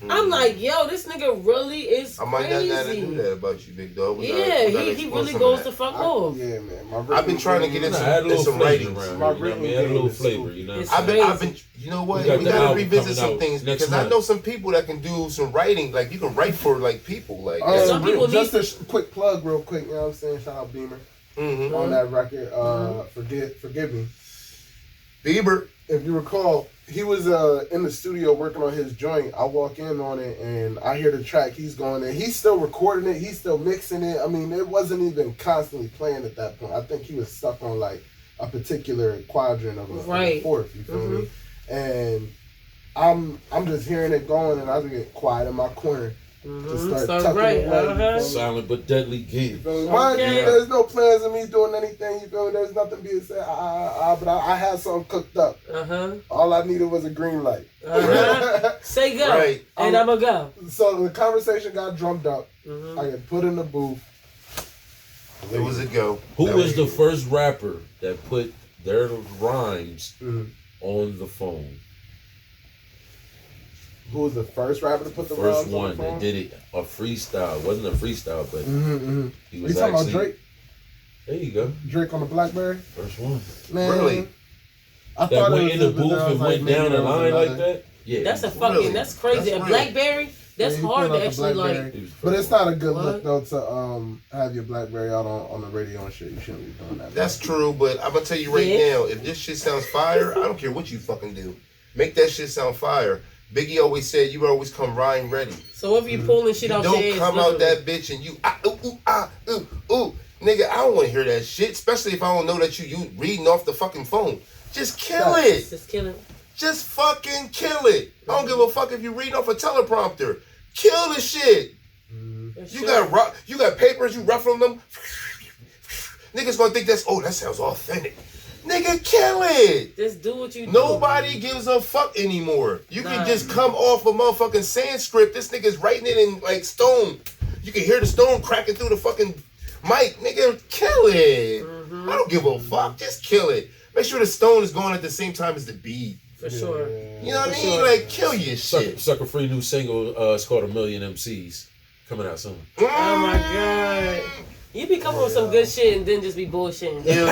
I'm like, yo, this nigga really is crazy. I might not know to do that about you, big dog. He really goes to fuck off. Yeah, man. I've been trying to get into some writing. My written add a little flavor, you know. I've been, you know what? We gotta revisit some things because I know some people that can do some writing. Like you can write for like people. Like some people just a quick plug, real quick. You know what I'm saying? Shout out Beamer on that record. Forgive me, Bieber. If you recall, he was in the studio working on his joint. I walk in on it and I hear the track he's going in. He's still recording it. He's still mixing it. I mean, it wasn't even constantly playing at that point. I think he was stuck on like a particular quadrant of a fourth. You feel me? And I'm just hearing it going, and I just get quiet in my corner. Just start tucking away. Silent but deadly Gizz. There's no plans of me doing anything. You feel me? There's nothing being said. But I had something cooked up. All I needed was a green light. Say go, and I'ma go. So the conversation got drummed up. I got put in the booth. It was a go. Who was the first rapper that put their rhymes on the phone? Who was the first rapper to put the first rhymes one on the phone? that did it a freestyle? It wasn't a freestyle, but he was you talking about Drake? There you go. Drake on the BlackBerry. First one. Man, really? I that thought went in the booth and went down the line like that. Yeah. That's a fucking. Really? That's crazy. That's a BlackBerry. That's hard to actually like. But it's not a good look though to have your BlackBerry out on the radio and shit. You shouldn't be doing that. That's true, but I'm gonna tell you right now, if this shit sounds fire, I don't care what you fucking do. Make that shit sound fire. Biggie always said you always come rhyme ready. So if you pulling shit out your ass, don't come out that bitch and you nigga, I don't want to hear that shit, especially if I don't know that you reading off the fucking phone. Just kill it. Just kill it. Just fucking kill it. I don't give a fuck if you reading off a teleprompter. Kill the shit. You got papers, you ruffling them. Niggas gonna think that sounds authentic. Nigga, kill it. Just do what you do. Nobody gives a fuck anymore. You can just come off a motherfucking Sanskrit. This nigga's writing it in like stone. You can hear the stone cracking through the fucking mic. Nigga, kill it. I don't give a fuck. Just kill it. Make sure the stone is going at the same time as the beat. For sure. You know what I mean? Like, kill your shit. SuckaFree new single, it's called 1 Million MCs. Coming out soon. Oh my God. You be coming with some good shit and then just be bullshitting. Yeah,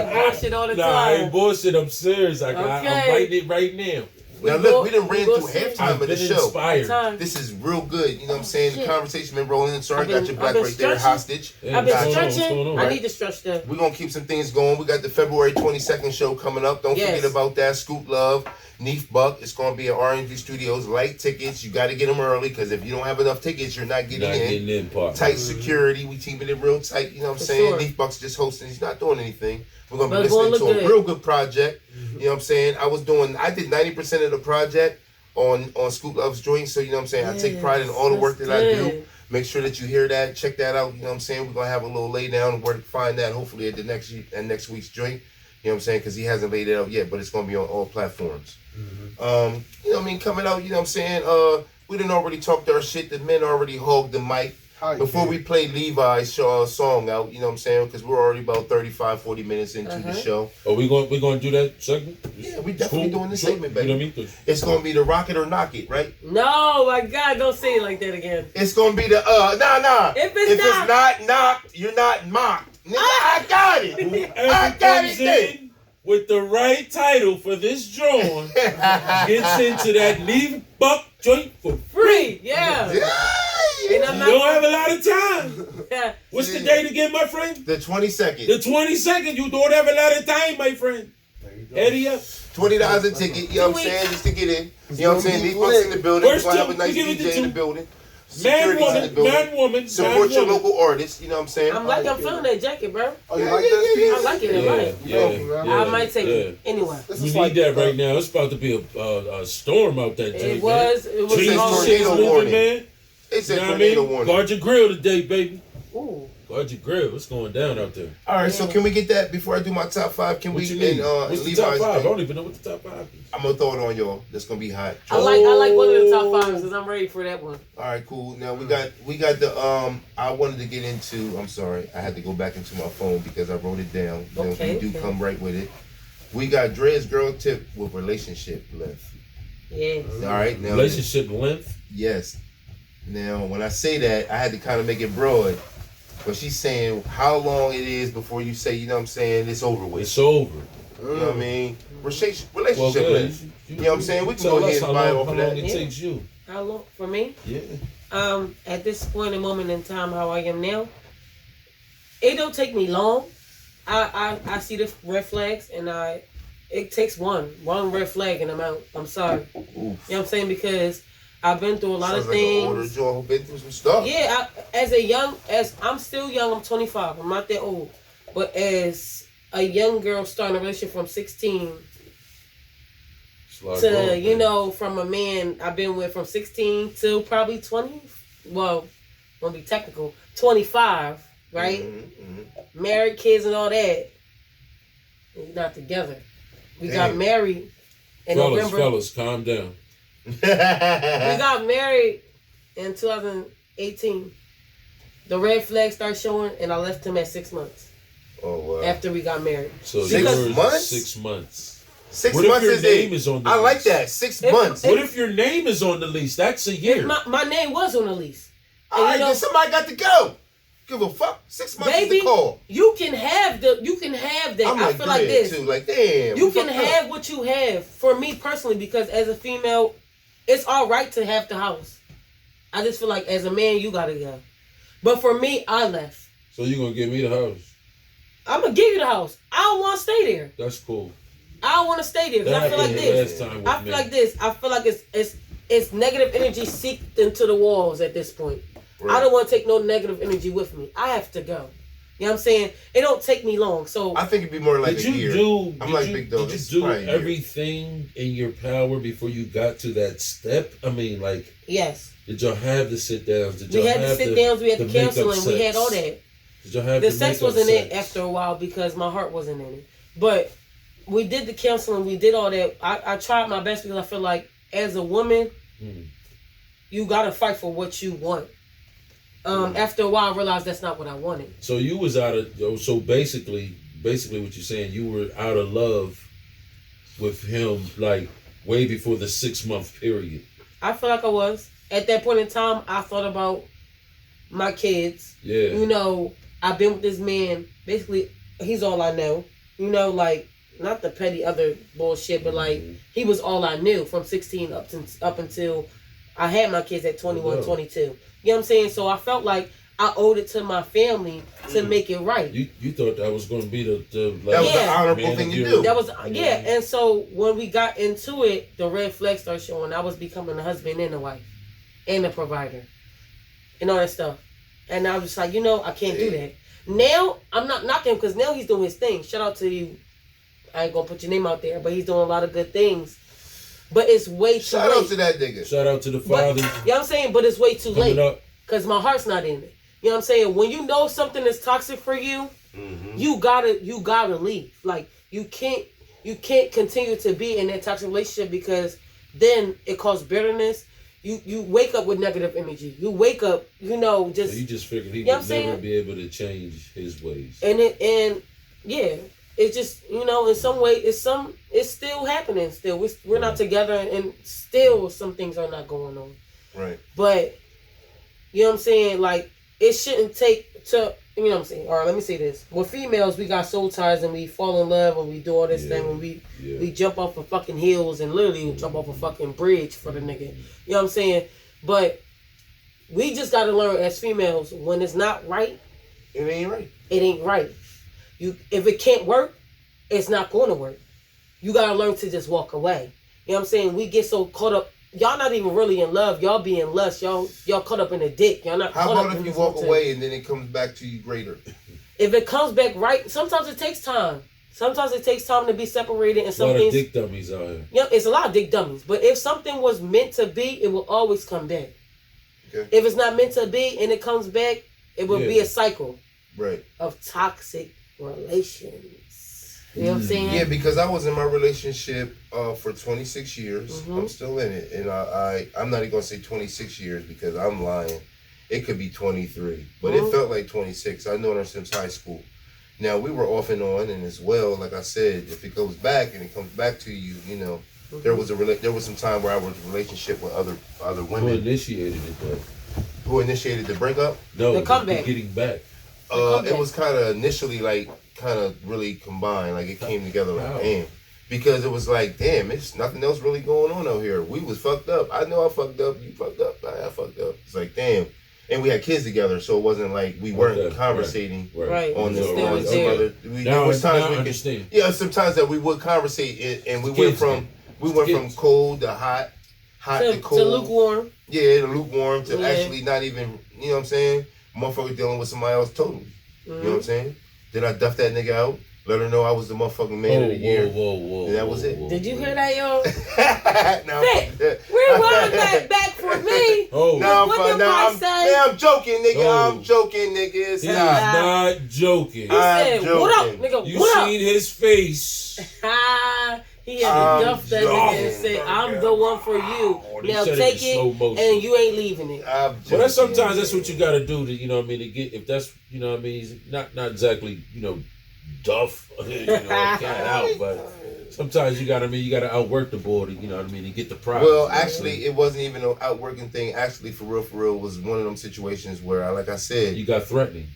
you bullshit all the time. Nah, I ain't bullshit. I'm serious. I'm writing it right now. Now look, we done ran through halftime of the show. Inspired. This is real good. You know what I'm saying? The conversation been rolling. Sorry, I got your back right there, hostage. I've been stretching. I need to stretch that. We're going to keep some things going. We got the February 22nd show coming up. Don't forget about that. Scoop Love, Neef Buck. It's going to be at RAMG Studios. Light tickets. You got to get them early because if you don't have enough tickets, you're not getting in. Tight security. We keeping it real tight. You know what I'm saying? Sure. Neef Buck's just hosting. He's not doing anything. We're going to be listening to a real good project. You know what I'm saying? I did 90% of the project on Scoop Love's joint. So, you know what I'm saying? I take pride in all the work that I do. Make sure that you hear that. Check that out. You know what I'm saying? We're going to have a little lay down where to find that hopefully at the next week's joint. You know what I'm saying? Because he hasn't laid it out yet, but it's going to be on all platforms. You know what I mean? Coming out, you know what I'm saying? We done already talked our shit. The men already hogged the mic. Before we play Levi's song out, you know what I'm saying? Because we're already about 35, 40 minutes into the show. Oh, we going to do that segment? Yeah, we definitely doing this segment, baby. You know what I mean? It's going to be the rock it or knock it, right? No, my God, don't say it like that again. It's going to be the, nah. If it's not knocked, you're not mocked. Nigga, I got it. I got it. With the right title for this drawing, gets into that Leave Buck joint for free. Yeah. You don't have a lot of time. What's the day again, my friend? The 22nd. The 22nd. You don't have a lot of time, my friend. Eddie up. $20 a ticket, you know what I'm saying, just to get in. You know what I'm saying? These folks in the building. We're going to have a nice DJ in the building. Man, woman. Support your local artists, you know what I'm saying? I'm feeling that jacket, bro. Oh, you like that piece? I like it, Yeah. I might take it. Anyway. We need that right now. It's about to be a storm out that joint. It was tornado warning, man. It's a tornado warning. Guard your grill today, baby. Ooh. Guard your grill. What's going down out there? All right, so can we get that before I do my top 5? Can What's we? What's the top 5? I don't even know what the top 5 is. I'm gonna throw it on y'all. That's gonna be hot. I like one of the top 5s because I'm ready for that one. All right, cool. Now we got the I wanted to get into. I'm sorry, I had to go back into my phone because I wrote it down. You know, we do come right with it. We got Drea's girl tip with relationship length. Yes. All right, now relationship length. Yes. Now when I say that, I had to kind of make it broad. But she's saying how long it is before you say, you know what I'm saying, it's over with. It's over. You know what I mean? Relationship length. You know what I'm saying? We can go ahead and buy off of that. How long it takes you? How long? For me? Yeah. At this point in moment in time, how I am now, it don't take me long. I see the red flags and it takes one red flag and I'm out. I'm sorry. Oof. You know what I'm saying? Because I've been through a lot of things. Like been through some stuff. Yeah, as I'm still young. I'm 25. I'm not that old. But as a young girl starting a relationship from 16 to, from a man I've been with from 16 till probably 20. Well, gonna be technical. 25, right? Mm-hmm. Married, kids, and all that. We're not together. We got married in November. Fellas, calm down. We got married in 2018. The red flag started showing, and I left him at 6 months. Oh wow! After we got married, so 6 months. 6 months. 6 what months if your name is on the lease? I like that. 6 months. What if your name is on the lease? That's a year. My name was on the lease. All right, then somebody got to go. Give a fuck. 6 months Baby, is the call. You can have that. I feel like this. Too. Like, damn. You can have what you have. For me personally, because as a female, it's all right to have the house. I just feel like as a man, you gotta go. But for me, I left. So you gonna give me the house? I'm gonna give you the house. I don't want to stay there. That's cool. I don't want to stay there because I feel like this. I feel like it's negative energy seeped into the walls at this point. Right. I don't want to take no negative energy with me. I have to go. You know what I'm saying? It don't take me long. So I think it'd be more like a year. Big Dog. Did you do everything in your power before you got to that step? I mean, like, yes. Did y'all have the sit downs? We had the sit downs. We had the counseling. We had all that. Did y'all have the sex wasn't it after a while because my heart wasn't in it. But we did the counseling. We did all that. I tried my best because I feel like as a woman, you gotta fight for what you want. After a while, I realized that's not what I wanted. So you was out of. So basically, what you're saying, you were out of love with him, like way before the 6 month period. I feel like I was at that point in time. I thought about my kids. Yeah. You know, I've been with this man. Basically, he's all I know. You know, like not the petty other bullshit, but like he was all I knew from 16 up until I had my kids at 21, 22. You know what I'm saying? So I felt like I owed it to my family to make it right. You thought that was going to be the that was the honorable thing to do. That was and so when we got into it, the red flags started showing. I was becoming a husband and a wife, and a provider, and all that stuff. And I was just like, I can't do that. Now I'm not knocking him because now he's doing his thing. Shout out to you. I ain't gonna put your name out there, but he's doing a lot of good things. But it's way too late. Shout out to that nigga. Shout out to the father. You know what I'm saying? But it's way too late. Because my heart's not in it. You know what I'm saying? When you know something is toxic for you, you gotta leave. Like you can't continue to be in that toxic relationship because then it causes bitterness. You wake up with negative energy. You wake up, just. So you just figured he would never be able to change his ways. It's just, in some way, it's still happening. Still, we're not together, and still some things are not going on. Right. But you know what I'm saying? Like it shouldn't take to. You know what I'm saying? All right, let me say this. With females, we got soul ties and we fall in love and we do all this thing and we jump off of fucking hills and literally jump off a fucking bridge for the nigga. You know what I'm saying? But we just got to learn as females when it's not right. It ain't right. It ain't right. If it can't work, it's not going to work. You got to learn to just walk away. You know what I'm saying? We get so caught up. Y'all not even really in love. Y'all be in lust. Y'all caught up in a dick. Y'all not. How about if you walk away and then it comes back to you greater? If it comes back right, sometimes it takes time. Sometimes it takes time to be separated. And some things. A lot of dick dummies out here. Yeah, it's a lot of dick dummies. But if something was meant to be, it will always come back. Okay. If it's not meant to be and it comes back, it will be a cycle. Right. Of toxic relations. You know what I'm saying? Yeah, because I was in my relationship for 26 years. I'm still in it. And I'm not even going to say 26 years because I'm lying. It could be 23. But it felt like 26. I've known her since high school. Now, we were off and on. And as well, like I said, if it goes back and it comes back to you, there was some time where I was in a relationship with other women. Who initiated it, though? Who initiated the breakup? No, the comeback. Getting back. It was kind of initially kind of really combined, like it came together like damn, because it was like damn, it's nothing else really going on out here. We was fucked up. I know I fucked up. You fucked up. I fucked up. It's like damn, and we had kids together, so it wasn't like we weren't conversating on this. There was times we understand. Sometimes that we would conversate, and we went from cold to hot to cold to lukewarm. Yeah, to lukewarm to actually not even. You know what I'm saying? Motherfucker dealing with somebody else totally. You know what I'm saying? Then I duffed that nigga out, let her know I was the motherfucking man of the year. Whoa, and that was it. Did you hear that, yo? No. Rewind that back for me. I'm joking, nigga. I'm joking, nigga. He's not joking. He said, what up, nigga? You seen his face. He had to duff that nigga and say, I'm the one for you. Now take it, and you ain't leaving it. But sometimes that's what you got to do to, to get, if that's, he's not exactly, duff, cat out, but Sometimes you gotta outwork the board, you know what I mean, to get the prize. Well, actually, it wasn't even an outworking thing. Actually, for real, was one of them situations where, like I said, you got threatening.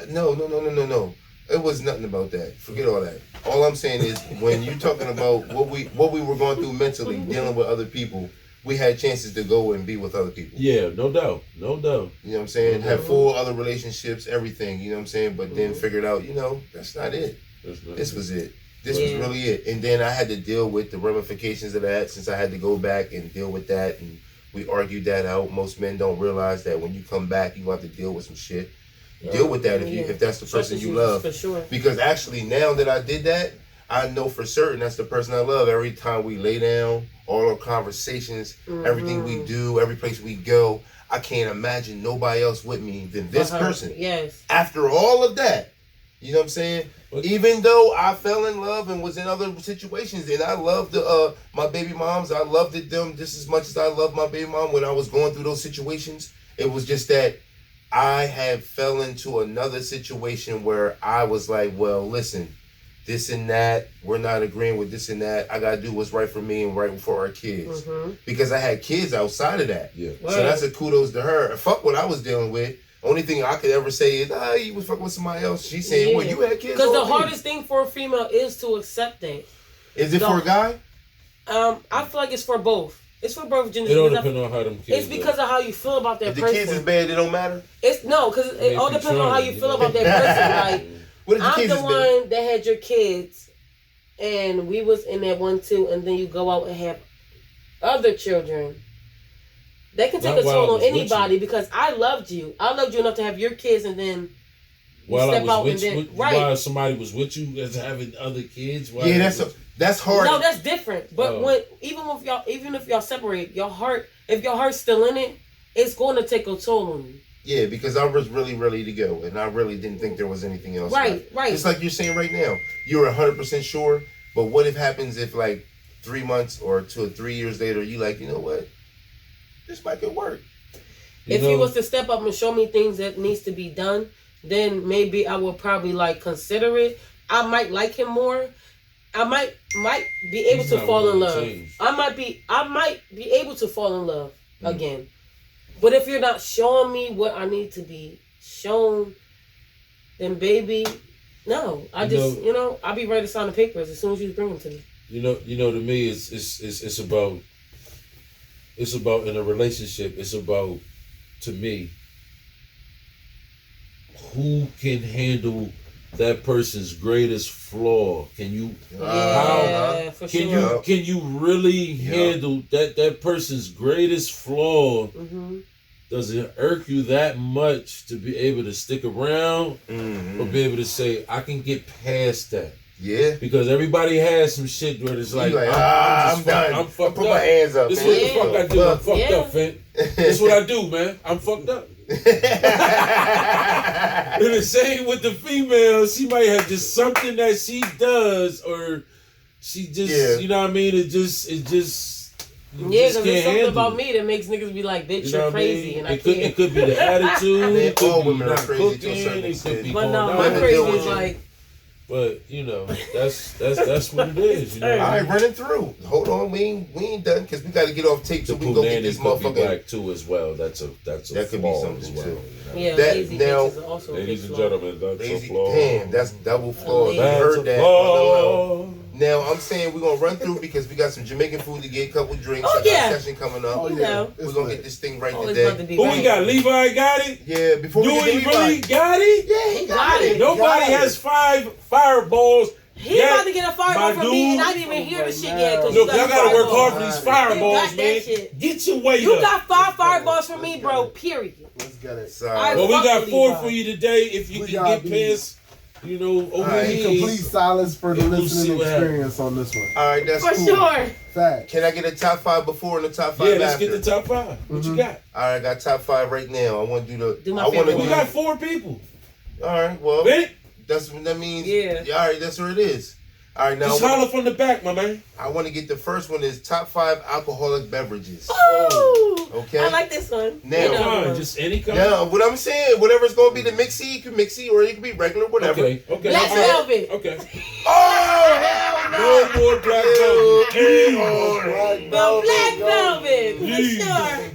No. It was nothing about that. Forget all that. All I'm saying is, when you're talking about what we were going through mentally, dealing with other people, we had chances to go and be with other people. Yeah, no doubt. You know what I'm saying? Have full other relationships, everything. You know what I'm saying? But then figured out, that's not it. This was it. This was really it. And then I had to deal with the ramifications of that, since I had to go back and deal with that. And we argued that out. Most men don't realize that when you come back, you have to deal with some shit. Deal with that if that's the person you love. For sure. Because actually, now that I did that, I know for certain that's the person I love. Every time we lay down, all our conversations, everything we do, every place we go, I can't imagine nobody else with me than this person. Yes. After all of that, you know what I'm saying? Even though I fell in love and was in other situations, and I loved my baby moms, I loved them just as much as I loved my baby mom when I was going through those situations. It was just that I had fell into another situation where I was like, well, listen, this and that, we're not agreeing with this and that. I gotta do what's right for me and right for our kids. Because I had kids outside of that. Yeah. So that's a kudos to her. Fuck what I was dealing with. Only thing I could ever say is, you was fucking with somebody else. She's saying, well, you had kids. Because the hardest thing for a female is to accept that. Is it for a guy? I feel like it's for both. It's for both genders. It don't depend on how them kids. It's because of how you feel about that person. If the kids is bad, it don't matter? Because it all depends on how you feel about that person. Like, I'm the one that had your kids, and we was in that 1-2, and then you go out and have other children. That can take a toll on anybody, because I loved you. I loved you enough to have your kids, and then while somebody was with you as having other kids. That's hard. No, that's different. But even if y'all separate, if your heart's still in it, it's going to take a toll on you. Yeah, because I was really ready to go, and I really didn't think there was anything else. Right. It's like you're saying right now. You're 100% sure, but what if happens if like 3 months or 2 or 3 years later, you like, you know what? This might could work. If he was to step up and show me things that needs to be done, then maybe I would probably consider it. I might like him more. I might be able to fall in love. I might be able to fall in love again. But if you're not showing me what I need to be shown, then baby, no. I'll be ready to sign the papers as soon as you bring them to me. You know, to me, it's about in a relationship. It's about, to me, who can handle that person's greatest flaw. Can you? Can you really handle that person's greatest flaw? Does it irk you that much to be able to stick around, or be able to say, I can get past that? Yeah. Because everybody has some shit where it's like, I'm done. I'm fucked up. Put my hands up. This is what the fuck I do. I'm fucked up, Fent. This is what I do, man. I'm fucked up. And the same with the female. She might have just something that she does, or she just, you know what I mean? It just because there's something about me that makes niggas be like, bitch, you're crazy. And it could be the attitude. It could be not cooking. It could be but no, my crazy is like. But that's what it is. All right, running through. Hold on, we ain't done, because we got to get off tape so we can go get this motherfucker. Black too as well. That could be something too. Yeah, lazy now, is also ladies and gentlemen, that's lazy, a flaw. Damn, that's double flaw. You heard that. Now I'm saying we're gonna run through because we got some Jamaican food to get, a couple drinks. Oh yeah, session coming up. Oh yeah, we're gonna get this thing right today. Who we got? Levi got it. Yeah, before we get Levi, really got it. Yeah, he got it. Nobody has 5 fireballs. He about to get a fireball from me, and I didn't even hear the shit yet. Look, y'all gotta work hard for these fireballs, man. Get your weight up. You got 5 fireballs from me, bro. Period. Let's get it. Well, we got 4 for you today. If you can get past. Complete silence for the listening experience on this one. All right, that's for cool. sure. Fact. Can I get a top 5 before and a top 5 after? Yeah, let's get the top 5. What you got? All right, I got top 5 right now. I want to do my favorite. We got 4 people. All right, well, that means. Yeah. All right, that's where it is. All right, now just holler from the back, my man. I want to get the first one is top 5 alcoholic beverages. Oh, okay. I like this one. Now, just any kind. Now, what I'm saying, whatever's gonna be the mixy, you can mixy, or it can be regular, whatever. Okay. Black velvet. Okay. Oh hell No more black velvet. The black velvet. For sure.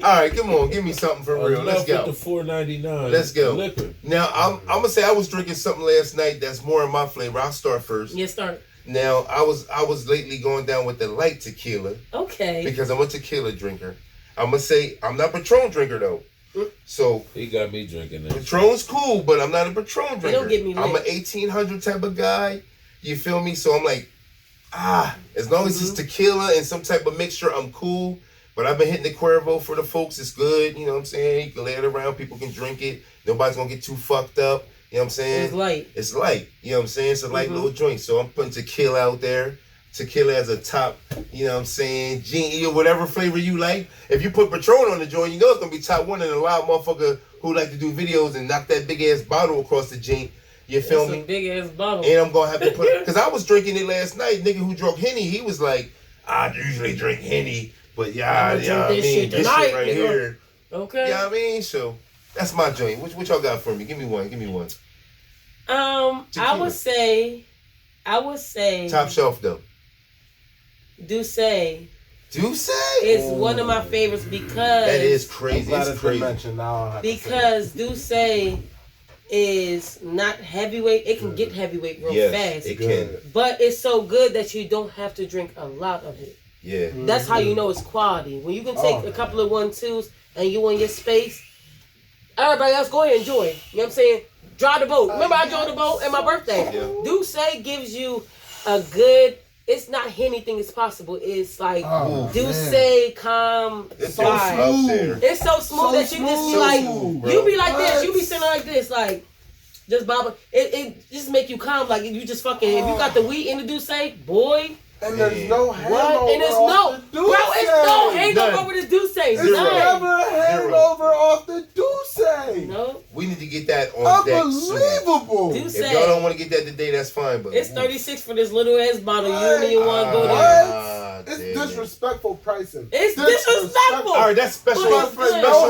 All right, come on, give me something for real. Let's go. The $4.99. Let's go. Liquor. Now I'm gonna say I was drinking something last night that's more in my flavor. I'll start first. Yeah, start. Now I was lately going down with the light tequila. Okay. Because I'm a tequila drinker. I'm gonna say I'm not a Patron drinker though. So he got me drinking that. Patron's cool, but I'm not a Patron drinker. Don't get me lit. I'm an 1800 type of guy. You feel me? So I'm like, as long as it's tequila and some type of mixture, I'm cool. But I've been hitting the Cuervo for the folks. It's good. You know what I'm saying? You can lay it around. People can drink it. Nobody's going to get too fucked up. You know what I'm saying? It's light. It's light. You know what I'm saying? It's a light little joint. So I'm putting tequila out there. Tequila as a top, you know what I'm saying? G or whatever flavor you like. If you put Patron on the joint, you know it's going to be top one and a loud motherfucker who like to do videos and knock that big ass bottle across the joint. You feel me? Big ass bottle. And I'm going to have to put, because I was drinking it last night. Nigga who drunk Henny, he was like, I usually drink Henny. But yeah, you know what I mean? This shit right here. Okay. Yeah, I mean? So that's my joint. What y'all got for me? Give me one. I would say top shelf though. Douce is one of my favorites because that is crazy. It's crazy. Because Douce is not heavyweight. It can get heavyweight real fast. It can. But it's so good that you don't have to drink a lot of it. Yeah. That's how you know it's quality. When you can take a couple of 1-2s and you in your space, everybody else go ahead and enjoy. You know what I'm saying? Drive the boat. Remember I drove the boat at my birthday? Yeah. Douce gives you a good, it's not anything is possible. It's like Douce, calm, it's so smooth. It's so smooth that you just be like, you be like this, you be sitting like this, like, just bobbing. It just make you calm, like you just fucking, if you got the weed in the Douce, boy. And there's no hangover. And there's no, bro, it's no hangover over the Douce. It's never a hangover off the Douce. No. We need to get that on deck. Unbelievable. Douce. If y'all don't want to get that today, that's fine. But it's 36 for this little ass bottle. You don't even want to go there. It's disrespectful pricing. It's disrespectful. All right, that's special. No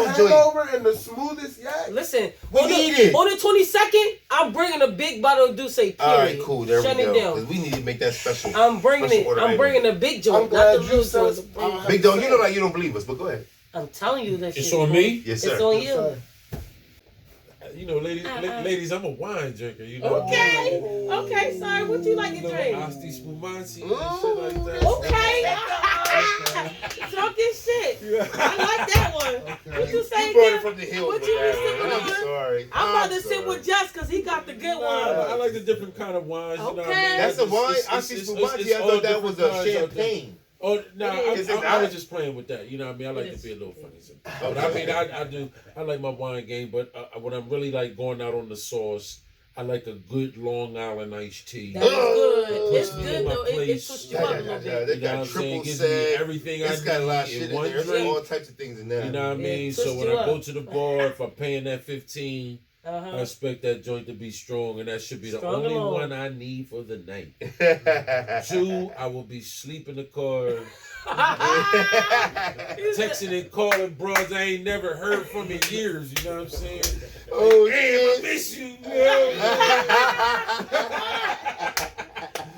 hangover and the smoothest yak. Listen, we need it. On the 22nd, I'm bringing a big bottle of Douce. Period. All right, cool. There Shut we it go. down. We need to make that special. I'm bringing it. I'm bringing a big joint, not the little joint. Big dog, you know like you don't believe us, but go ahead. I'm telling you that shit. It's on me? Yes, sir. It's on you. You know, ladies, I'm a wine drinker. You know. Okay, sorry. What you like to drink? Asti Spumante and shit like that. Okay. Talking shit. I like that one. What you say? You brought it from the hill. What you been sipping on? I'm sorry. I'm about to sit with Jess because he got the good one. I like the different kind of wines. Okay. You know what I mean? That's a wine. Asti Spumante. I thought that was a champagne. Oh no! I was just playing with that. You know what I mean? I like to be a little funny sometimes. But I mean, I do. I like my wine game. But when I'm really like going out on the sauce, I like a good Long Island iced tea. That's good. It's good though. It switched you up a little bit. They got triple sec. Everything it's got a lot of shit in there. There's all types of things in there. You know what I mean? So when I go to the bar, if I'm paying that $15. I expect that joint to be strong, and that should be the only one I need for the night. 2, I will be sleep in the car, texting and calling bros I ain't never heard from in years. You know what I'm saying? Oh, damn, I miss you.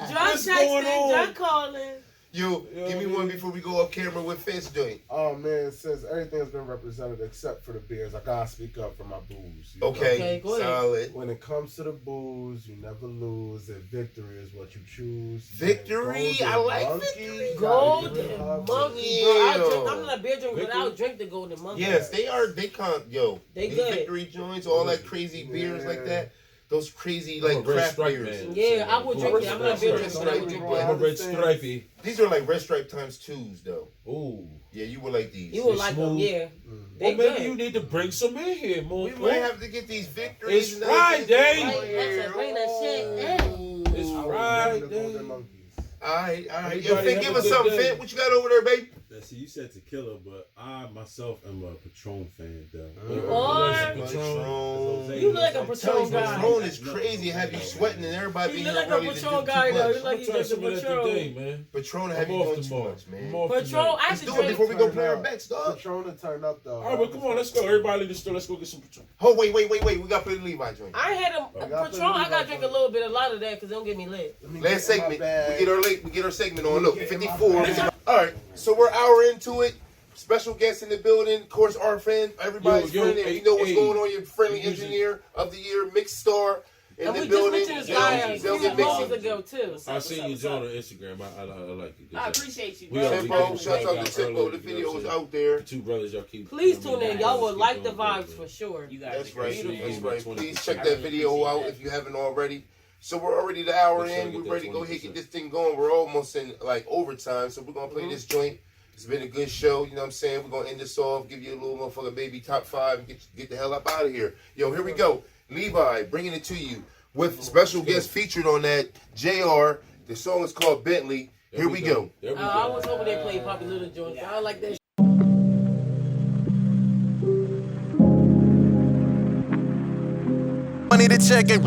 John texting, John calling. Yo, give me one before we go off camera with Fence joint. Oh man, since everything has been represented except for the beers, I gotta speak up for my booze. Okay, go ahead. Solid. When it comes to the booze, you never lose, and victory is what you choose. Victory? I like victory. Golden Monkey. Yeah. I'm not a beer drinker, but I'll drink the Golden Monkey. Yes, they are. They can't. Yo, they good. Victory joints, all that crazy beers like that. Those crazy like craft beers. Yeah, I would drink it. I'm not a beer drinker, but I would drink it. I'm a red stripey. These are like Red Stripe times 2s though. Ooh. Yeah, you would like these. You would like them, yeah. Well, maybe you need to bring some in here, Moon. We might have to get these victories. It's Friday. Bring that shit in. It's Friday. All right. Yo, Finn, give us something, Finn. What you got over there, baby? See, you said Tequila, but I myself am a Patron fan, though. Patron. You look like a Patron guy. Patron is crazy. Have you sweating and everybody You be look here like a ready to do Patron too guy, though. much. You like you got the Patron. Man. Patron have you doing too much, man. Patron, I Let's should do it drink. before we go play our bets, dog. Patron to turn up, though. All right, but come on, let's go. Everybody in the store, let's go get some Patron. Oh, wait. We got to play the Levi joint. I had a Patron. I got to drink a little bit, a lot of that, because they don't get me lit. Last segment. We get our segment on. Look, 54. All right, so we're an hour into it. Special guest in the building. Of course, our friend, everybody's friend. And you know what's going on. Your friendly engineer of the year, Mixed Star in the building. We just went to this guy months ago, too. I seen you join on Instagram. I like it. I appreciate you, bro. Tempo, shout out to Tempo. The video is out there. Two brothers, y'all keep. Please tune in. Y'all will like the vibes for sure. That's right. Please check that video out if you haven't already. So we're already the hour in. We're ready to go ahead and get this thing going. We're almost in like overtime, so we're gonna play this joint. It's been a good show, you know what I'm saying? We're gonna end this off, give you a little motherfucker baby top 5, and get the hell up out of here. Yo, here we go. Levi bringing it to you with special guest featured on that, JR. The song is called Bentley. Here we go. I was hoping they played Poppy Little joint. I don't like that. Money to check it.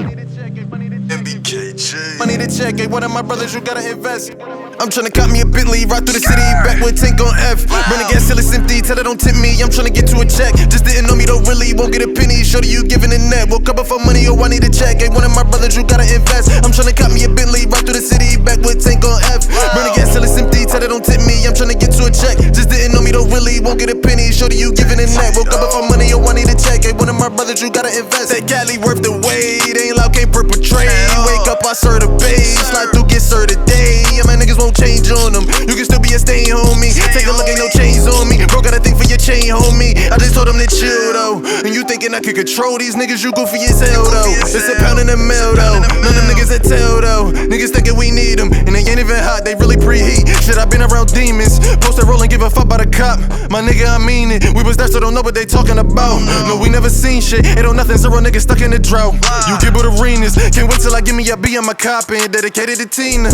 MBKJ. Money to check it. One of my brothers, you gotta invest. I'm tryna cop me a Bentley, ride through the city, back with tank on F. Burn the gas till it's empty, tell her don't tempt me. I'm tryna get to a check. Just didn't know me, don't really, won't get a penny. Shorty, you giving a net. Woke up for money, oh, I need a check. Hey, one of my brothers, you gotta invest. I'm tryna cop me a Bentley, ride through the city, back with tank on F. Burn the gas till it's empty, tell her don't tempt me. I'm tryna get to a check. Just didn't know me, don't really, won't get a penny. Shorty, you giving a net. Woke up for money, oh, I need a check. Hey, one of my brothers, you gotta invest. That Cali worth the wait, ain't loud, can't perpetrate. Wake up, I serve the base, slide through, get served today. Yeah, my niggas won't change on them. You can still be a stay homie. Take a look, ain't no chains on me. Bro, got a thing for your chain, homie. I just told them to chill though. And you thinking I could control these niggas? You goofy as hell though. It's a pound in the mail though. None of them niggas that tell though. Niggas thinking we need them, and they ain't even hot. They really preheat. Shit, I been around demons. Post that roll and give a fuck by the cop. My nigga, I mean it. We was there, so don't know what they talking about. No, we never seen shit. Ain't no nothing. Zero niggas stuck in the drought. You give it arenas. Can't wait till I give me a B on my cop and dedicated to Tina.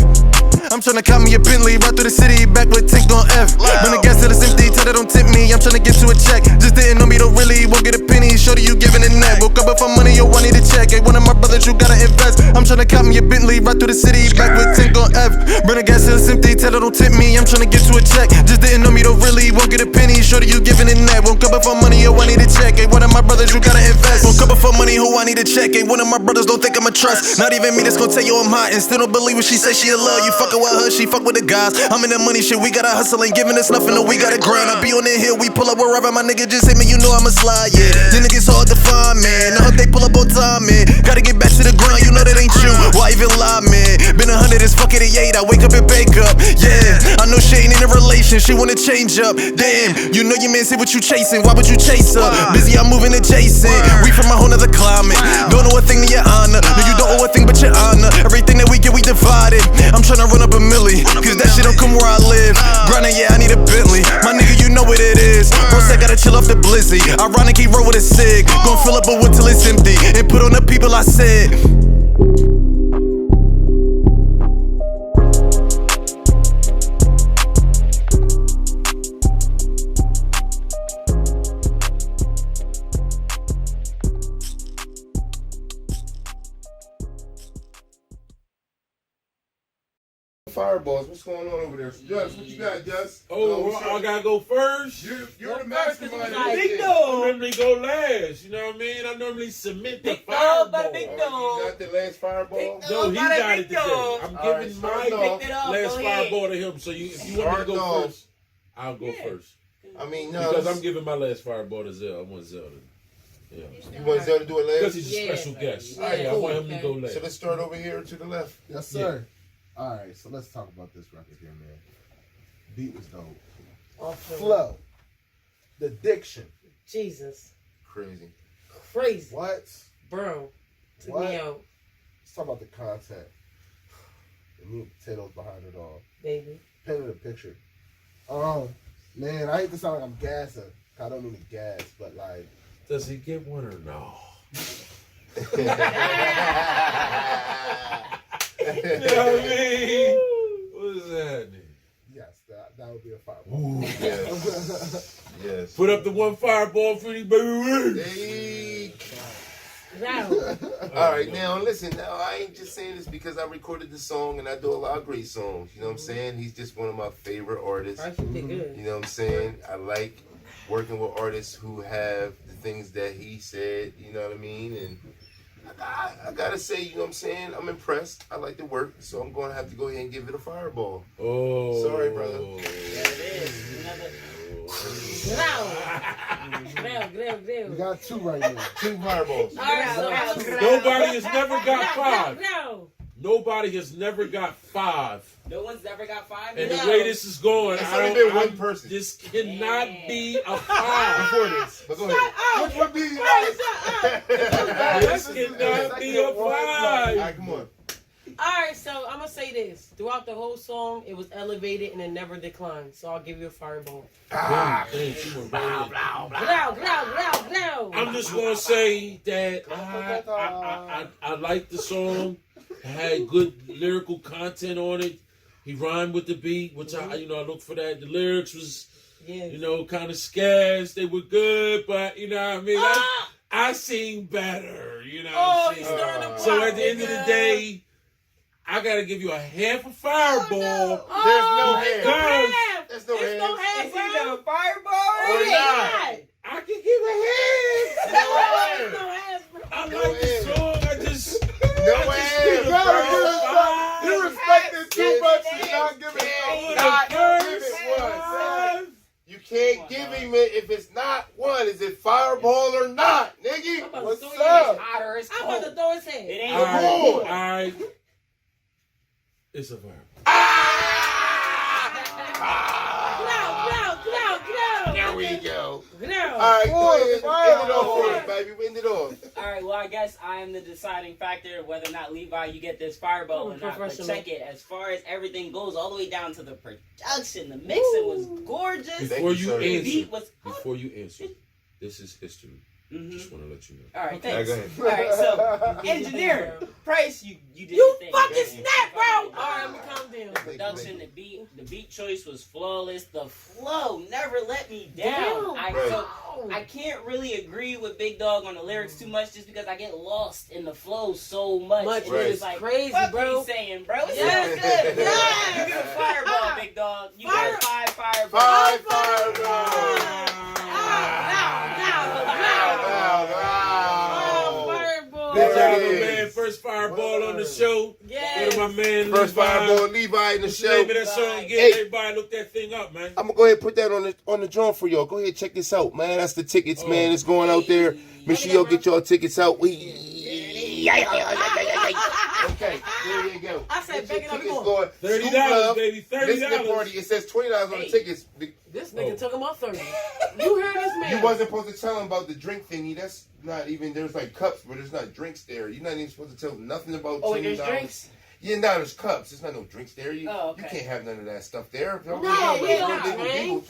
I'm tryna cop me a Bentley, ride through the city, back with tank on F. Burn the gas till it's empty, tell her don't tempt me. I'm tryna get to a check. Just didn't know me, don't really, won't get a penny. Shorty, you giving a net. Woke up for money, yo, I need a check. Hey, one of my brothers, you gotta invest. I'm tryna cop me a Bentley, ride through the city, back with tank on F. Burn the gas till it's empty, tell her don't tempt me. I'm tryna get to a check. Just didn't know me, don't really, won't get a penny. Shorty, you giving a net. Woke up for money, yo, I need a check. Hey, one of my brothers, you gotta invest. Woke up for money, who I need a check. Hey, one of my brothers don't think I'ma trust. Not even me that's gonna tell you I'm hot and still don't believe when she say she in love. You fucking with her, she fuck with the guys. I'm in that money shit, we gotta hustle, ain't giving us nothing, no, we gotta grind. I be on the hill, we pull up wherever, my nigga just hit me, you know I'ma slide, yeah. Then it gets hard to find, man. I hope they pull up on time, man. Gotta get back to the ground, you know that ain't true. Why even lie, man? Been 100 as fuck 88, I wake up and bake up, yeah. I know she ain't in a relation, she wanna change up. Damn, you know your man say what you chasing, why would you chase her? Busy, I'm moving adjacent. We from a whole nother climate. Don't know a thing to your honor. No, you don't owe a thing but your honor. Everything that we get, we divided. I'm tryna run up a milli, cause that shit don't come where I live. Grinding, yeah, I need a Bentley. My nigga, you know what it is. Bro said gotta chill off the blizzy. Ironic, he roll with a cig. Gon' fill up a wood till it's empty and put on the people I said. Fireballs, what's going on over there? Gus, what you got, Gus? Oh, I gotta go first. You're the mastermind. I normally go last. You know what I mean? I normally submit the fireball. You got the last fireball? No, he got it today. I'm giving my last Go fireball to him. So if you want me to go first, I'll go first. I mean, no. Because I'm giving my last fireball to Zell. I want Zell to. Yeah. You want Zell to do it last? Because he's a special guest. Yeah, I want him to go last. So let's start over here to the left. Yes, sir. Yeah. All right, so let's talk about this record here, man. Beat was dope. Flow. The diction. Jesus. Crazy. What? Bro. Took me out. Let's talk about the content. The meat and potatoes behind it all. Baby. Painted a picture. Man, I hate to sound like I'm gassing. I don't mean to gas, but like. Does he get one or no? You know what I mean? What is that? Yes, That would be a fireball. Ooh, yes. Yes. Put up the one fireball for you, baby. Hey. Now. All right, now listen. Now I ain't just saying this because I recorded the song and I do a lot of great songs. You know what I'm saying? He's just one of my favorite artists. Good. You know what I'm saying? I like working with artists who have the things that he said. You know what I mean? And I gotta say, you know what I'm saying? I'm impressed. I like the work, so I'm gonna have to go ahead and give it a fireball. Oh, sorry, brother. There it is. We got 2 right now. 2 fireballs. Nobody has never got 5. Nobody has never got 5. No one's ever got 5. And the way this is going, it's only been one person. This cannot be a 5 before this. But go ahead. Which would be? This cannot be a 5. All right, come on. Alright, so I'm gonna say this. Throughout the whole song, it was elevated and it never declined. So I'll give you a fireball. I'm just gonna say that I like the song. It had good lyrical content on it. He rhymed with the beat, which I look for that. The lyrics was, kind of scarce. They were good, but you know what I mean. I sing better, you know. He's stirring the pot. So at the end of the day, I gotta give you a half a fireball. There's no half. There's no half. It's either a fireball or not. I can give a half. No half. I like the song. No half. You respect it too much to not give it Not give it 1. You can't give him it if it's not 1. Is it fireball or not, nigga? What's up? It's hot or it's I'm cold. about to throw his head. It ain't All right. It's a fireball. There we go. No. All right, go ahead. End it off for us, baby. End it off. All right, well, I guess I am the deciding factor of whether or not, Levi, you get this fireball or not. But check it. As far as everything goes, all the way down to the production, the mixing was gorgeous. Before you Before you answer, this is history. Just want to let you know. All right, Okay. thanks. All right, so engineer, Price, you did You your thing. fucking snap, bro. All right, let me calm down. Production, the beat choice was flawless. The flow never let me down. I can't really agree with Big Dog on the lyrics too much, just because I get lost in the flow so much. It's It's like crazy, fuck bro. What he's saying, bro. It's Yes, good. yes. You get a fireball, Big Dog. You got 5 fireballs. 5 fireballs. Good job, my man. First fireball on the show. Yeah. With my man First Levi. fireball, Levi in the show. Name of that song again. Hey. Everybody look that thing up, man. I'm gonna go ahead and put that on the drum for y'all. Go ahead, check this out, man. That's the tickets, man. It's going out there. Make sure y'all get y'all tickets out. Okay, there you go. I said, Get back your it up, tickets come going. $30, baby. Listening $30. party. It says $20 on the tickets. This nigga took him off 30. You heard this man? You wasn't supposed to tell him about the drink thingy. That's not even. There's like cups, but there's not drinks there. You're not even supposed to tell them nothing about. Oh, wait, there's drinks? Yeah, no, there's cups. There's not no drinks there. You can't have none of that stuff there. Just bring your own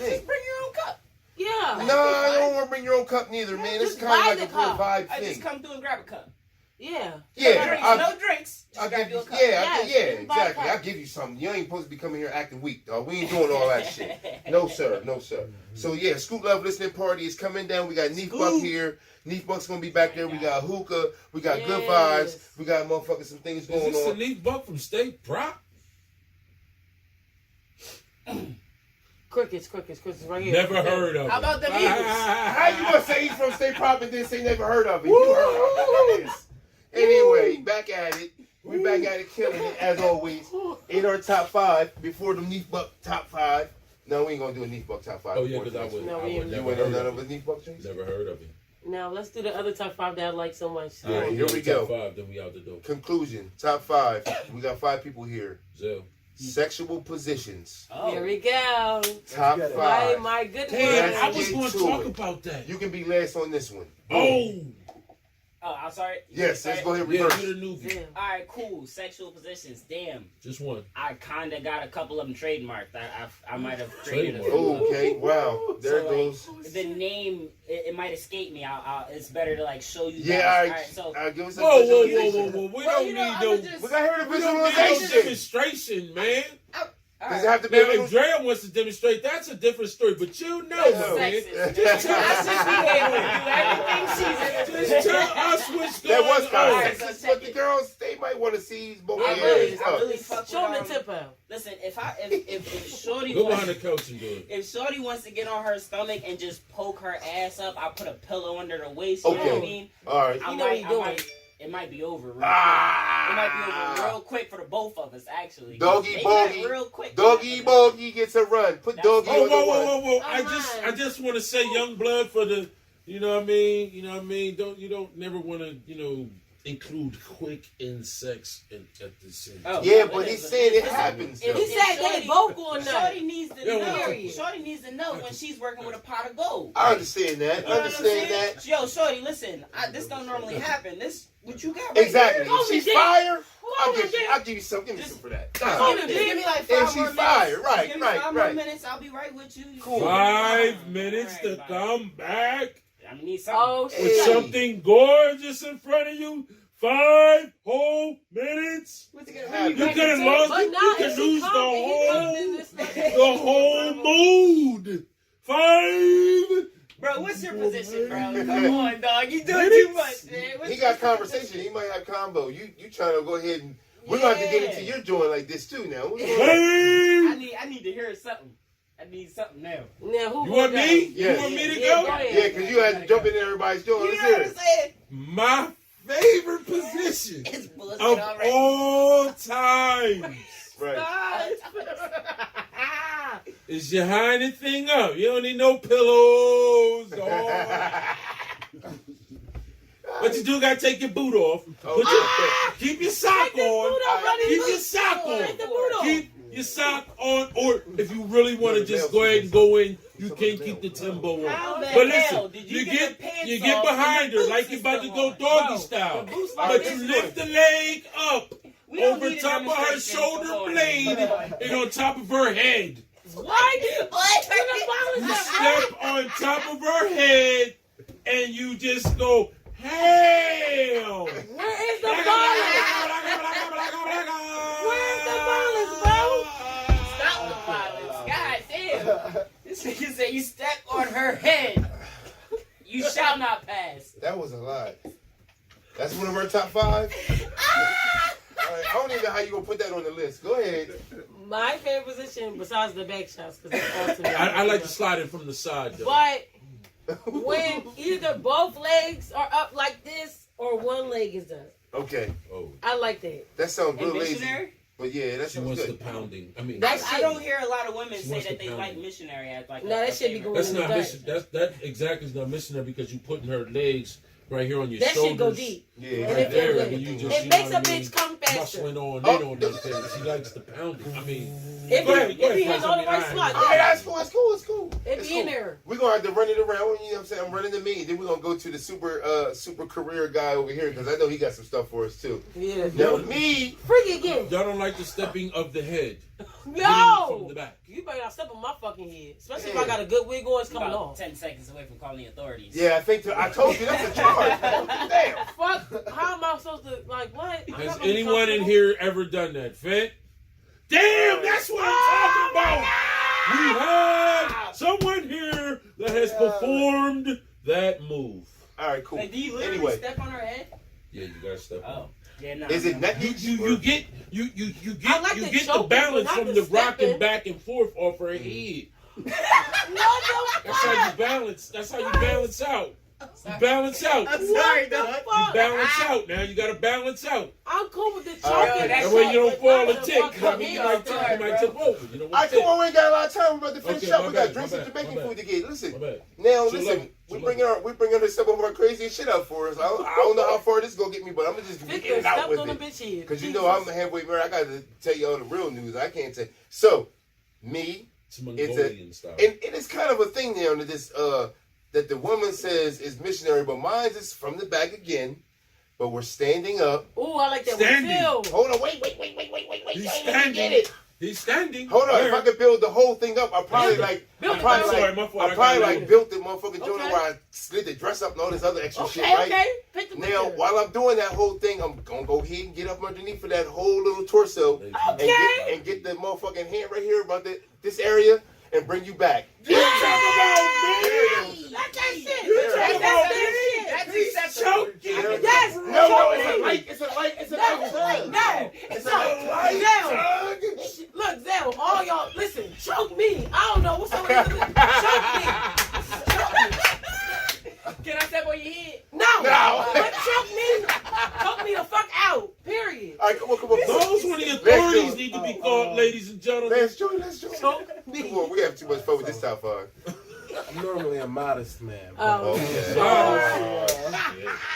cup. Yeah. No, I don't want to bring your own cup neither, man. It's kind of like a good vibe I thing. just come through and grab a cup. Yeah. No drinks. I'll give you, cup. exactly. I'll give you something. You ain't supposed to be coming here acting weak, dog. We ain't doing all that shit. No, sir. No, sir. So, yeah, Scoop Love listening party is coming down. We got Neef Buck here. Neef Buck's going to be back there. We got hookah. We got good vibes. We got motherfucking some things going on. Is this the Neef Buck from State Prop? Crickets right here. Never heard of it. How about the Beatles? How you going to say he's from State Prop and then say never heard of it? You heard of it. Anyway, back at it. We back at it, killing it, as always. In our top 5, before the Neef Buck top 5. No, we ain't going to do a Neef Buck top 5. Oh, yeah, because I would. No, I we would ain't. You never wouldn't heard know none of of it. a Neef Buck Trace? Never heard of it. Now, let's do the other top 5 that I like so much. All right, here we go. Top 5, then we out the door. Conclusion, top 5. We got 5 people here. Zell. Sexual positions. Here we go. Top 5. My goodness. Damn, I Let's was get going to to talk it. about that. You can be last on this one. Oh, I'm sorry. Yes, let's go ahead and Yeah, reverse. you're the newbie. Yeah. All right, cool. Sexual positions. Damn. Just one. I kind of got a couple of them trademarked. I might have created a few. Trademarked. Okay, wow. There it goes. The name, it might escape me. it's better to like show you guys. Yeah, All right, so give us a Whoa. visualization. We don't need no. We got here the We don't need no visualization. demonstration, man. Does it have to be? Now, if Drea wants to demonstrate, that's a different story. But you know, man, just tell us what's going on. That was kind of sexist, but the girls, they might want to see both of your ass. I really fuck Show with them the tempo. Listen, if Shorty go behind the couch and do it. If Shorty wants to get on her stomach and just poke her ass up, I'll put a pillow under the waist. You know what I mean? All right. It might be over. It might be over real quick for the both of us, actually. Doggy bogey. Real quick. Doggy bogey gets a run. Put doggy on the one. Whoa. I just want to say, young blood for the, you know what I mean? You know what I mean? Don't never want to, include quick in sex at the same time. Yeah, but he's saying it happens. He said they both going nuts. Shorty needs to know. Shorty needs to know when she's working with a pot of gold. I understand that. Yo, Shorty, listen. This don't normally happen. This what you got? Right exactly. Here. If she's fire, I'll give you some. Give me some for that. Give me like 5 more minutes. If she's fire, right. Give me 5 more minutes. I'll be right with you. Cool. 5 minutes to come back. I need something. With something gorgeous in front of you. 5 whole minutes. You could have lost it. You could lose the whole mood. 5. Bro, what's your position, bro? Come on, dog. You doing too much, man. He got conversation. He might have combo. You trying to go ahead and we're gonna have to get into your joint like this too now. I need to hear something. I need something now. Now you want me? Yes. You want me to go? Yeah, because you had to jump in everybody's joint. You know what I'm saying? My favorite position of all times. Right. Is you high anything up. You don't need no pillows. But you do got to take your boot off. Keep your sock on. Keep your sock on. Keep your sock on. Or if you really want to just go ahead and go in, you can keep the Timbo on. But listen, you get behind her like you're about to go doggy style. But you lift the leg up over top of her shoulder blade and on top of her head. What? You step on top of her head and you just go, hell! Where is the violence? Where's the violence, bro? Stop the violence. God damn. This nigga said you step on her head. You shall not pass. That was a lot. That's one of our top 5? I don't even know how you gonna put that on the list. Go ahead. My favorite position, besides the back shots, because that's awesome. I like to slide it from the side, though. But when either both legs are up like this or one leg is up. Okay. Oh. I like that. That sounds real lazy. Missionary? But yeah, that She sounds wants good. the pounding. I mean, I don't hear a lot of women She say wants that the they like pounding. missionary act like No, that should be going that's in the not gut. missionary. That exactly is not missionary because you're putting her legs right here on your That shoulders. should go deep. Yeah, Right there, and you just, It you makes know a what I mean, bitch come faster. muscling on those things. She likes the pounding. I mean, It go ahead, be hitting Price. on the right I spot. All right, that's cool. It's cool. It's cool. It It's be in there. We're gonna have to run it around. You know what I'm saying? I'm running the meeting. Then we're gonna go to the super career guy over here because I know he got some stuff for us too. Yeah. Now me, Freak again. Y'all don't like the stepping of the head. No. From the back. You better not step on my fucking head. Especially if I got a good wig on, it's You coming about off. 10 seconds away from calling the authorities. yeah, I told you that's a charge. Damn. Fuck, how am I supposed to, like, what? I'm Has not gonna be anyone in comfortable. here ever done that? Fent? Damn, that's what I'm talking about. We have someone here that has performed that move. All right, cool. Like, do you literally Anyway, step on her head? Yeah, you gotta step on. Oh. Yeah, no. is it not You get I like you the get the choking, balance but not from the the rocking stepping. back and forth off her head. No, That's how you balance. That's how you balance out. You balance out. I'm sorry, dog. You balance out. Now you gotta balance out. I'm cool with the All choking. right. That way you don't fall But a tick. not the I mean, you might tip over. You know all what right, come on, we ain't got a lot of time. We're about to finish Okay, up. my We got bad, drinks my and bad, Jamaican my food to get. Listen, My bad. now Chill listen, out, we chill bringing her some of our crazy shit up for us. I don't know how far this is gonna get me, but I'm gonna just get Victor it out stepped with on the it. bitch head. Because you know I'm halfway married. I got to tell you all the real news. I can't say. So, me, It's Mongolian style. and it is kind of a thing now that this that the woman says is missionary, but mine is from the back again. But we're standing up. Ooh, I like that Standing. one. Phil. Hold on, wait. He's I ain't standing. get it. He's standing. Hold on, if I could build the whole thing up, I probably built the motherfucking joint where I slid the dress up and all this other extra shit, right? Okay. Now, while I'm doing that whole thing, I'm gonna go ahead and get up underneath for that whole little torso and get the motherfucking hand right here about this area and bring you back. You talk about me! That's that shit! You talk about me! That's choking! Yes! No, it's a light tug. No! It's a light tug. Look, Zell, all y'all, listen, choke me. I don't know what's up with this. Choke me. Can I step on your head? No. But choke me the fuck out. Period. All right, come on. Those when the authorities need to be called, ladies and gentlemen. Let's join. Choke me. Come on, we have too much fun with this top five. I'm normally a modest man.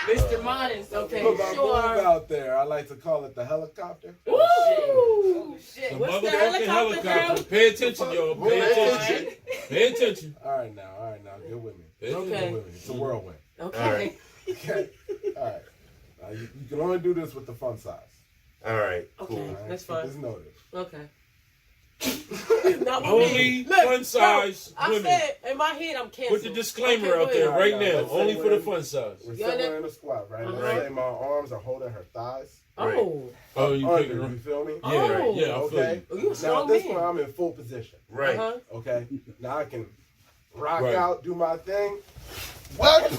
Mr. Modest, okay, Put my sure. move out there. I like to call it the helicopter. Ooh, shit. The What's the motherfucking helicopter. Pay attention, y'all. Pay attention. All right, now. Get with me. Okay. Get with me. It's a whirlwind. Okay. Okay. All right. You can only do this with the fun size. All right. Okay, Cool. Right? that's fine. Just noted. Okay. Only fun size women. I said, in my head, I'm canceling. Put the disclaimer out there right now. Let's Only say for the fun size. We're sitting in a squat, right? Let's say my arms are holding her thighs. Oh. Oh, you Under, picking her? you feel me? Yeah, Oh. yeah, I feel Okay. you. You a Now strong at this man. point, I'm in full position. Right. Uh-huh. Okay. Now I can rock Right. out, do my thing. What? You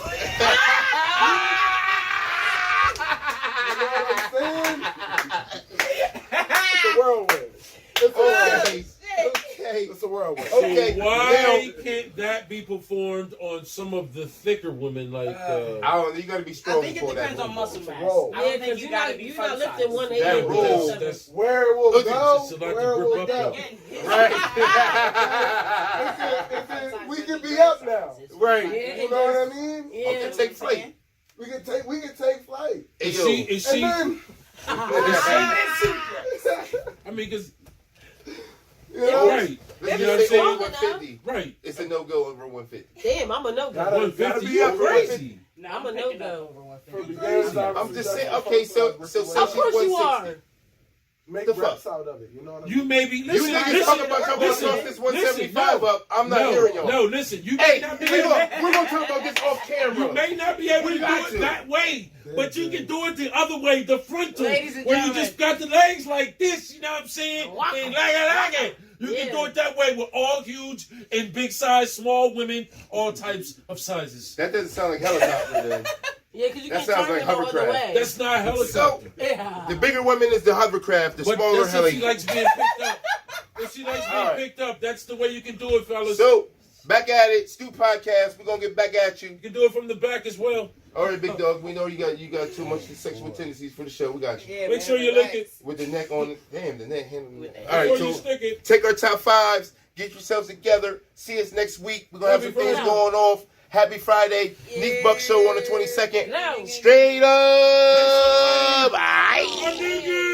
know what I'm saying? It's a whirlwind. It's a whirlwind. Okay. So why can't that be performed on some of the thicker women like I don't know. You got to be I strong think it before that. depends on muscle mass. roll. I don't Yeah, think because you you're gotta not, be you're fun not lifting size. 180. That roll. That's Where it will Look, go, it's a lot to where it grip will up go. Right. We can be up now. Right. Yeah, You know what I mean? Yeah. Okay, take flight. We can take flight. Hey, Is yo. she? And then, I mean, because you know, right, Let's you know what I'm just say saying? 150. Right. It's a no-go over 150. Damn, I'm a no-go. Gotta 150, be you up, crazy. No, I'm a picking no-go. up over 150. for beginners, I'm just saying, okay, so Of say course she's you 160. are. Make The reps fuck? out of it. You know what I mean? You may be You listen. niggas talking about coming across this 175 up. I'm not hearing y'all. No, listen. You Hey, may not be look, able. we're going to talk about this off camera. You may not be able We to do got it to. that way, but you can do it the other way, the frontal, Ladies and where you gentlemen. just got the legs like this. You know what I'm saying? Walk 'em. And like it. You Yeah. can do it that way with all huge and big size, small women, all types of sizes. That doesn't sound like helicopter then. Yeah, because you That can't sounds turn like it no other hovercraft. way. That's not helicopter. Yeah. The bigger women is the hovercraft, the But smaller that's if she heli. likes being picked up. If she likes being All right. picked up, that's the way you can do it, fellas. So, back at it, Stu Podcast. We're going to get back at you. You can do it from the back as well. All right, big dog. We know you got too much sexual tendencies for the show. We got you. Yeah, Make man, sure you lick it. With the neck on it. Damn, the neck handling it. With All right, Before you so stick it. take our top fives. Get yourselves together. See us next week. We're going to have some Happy things Friday. going off. Happy Friday. Yeah. Neek Buck Show on the 22nd. No. Straight up. Bye. My nigga.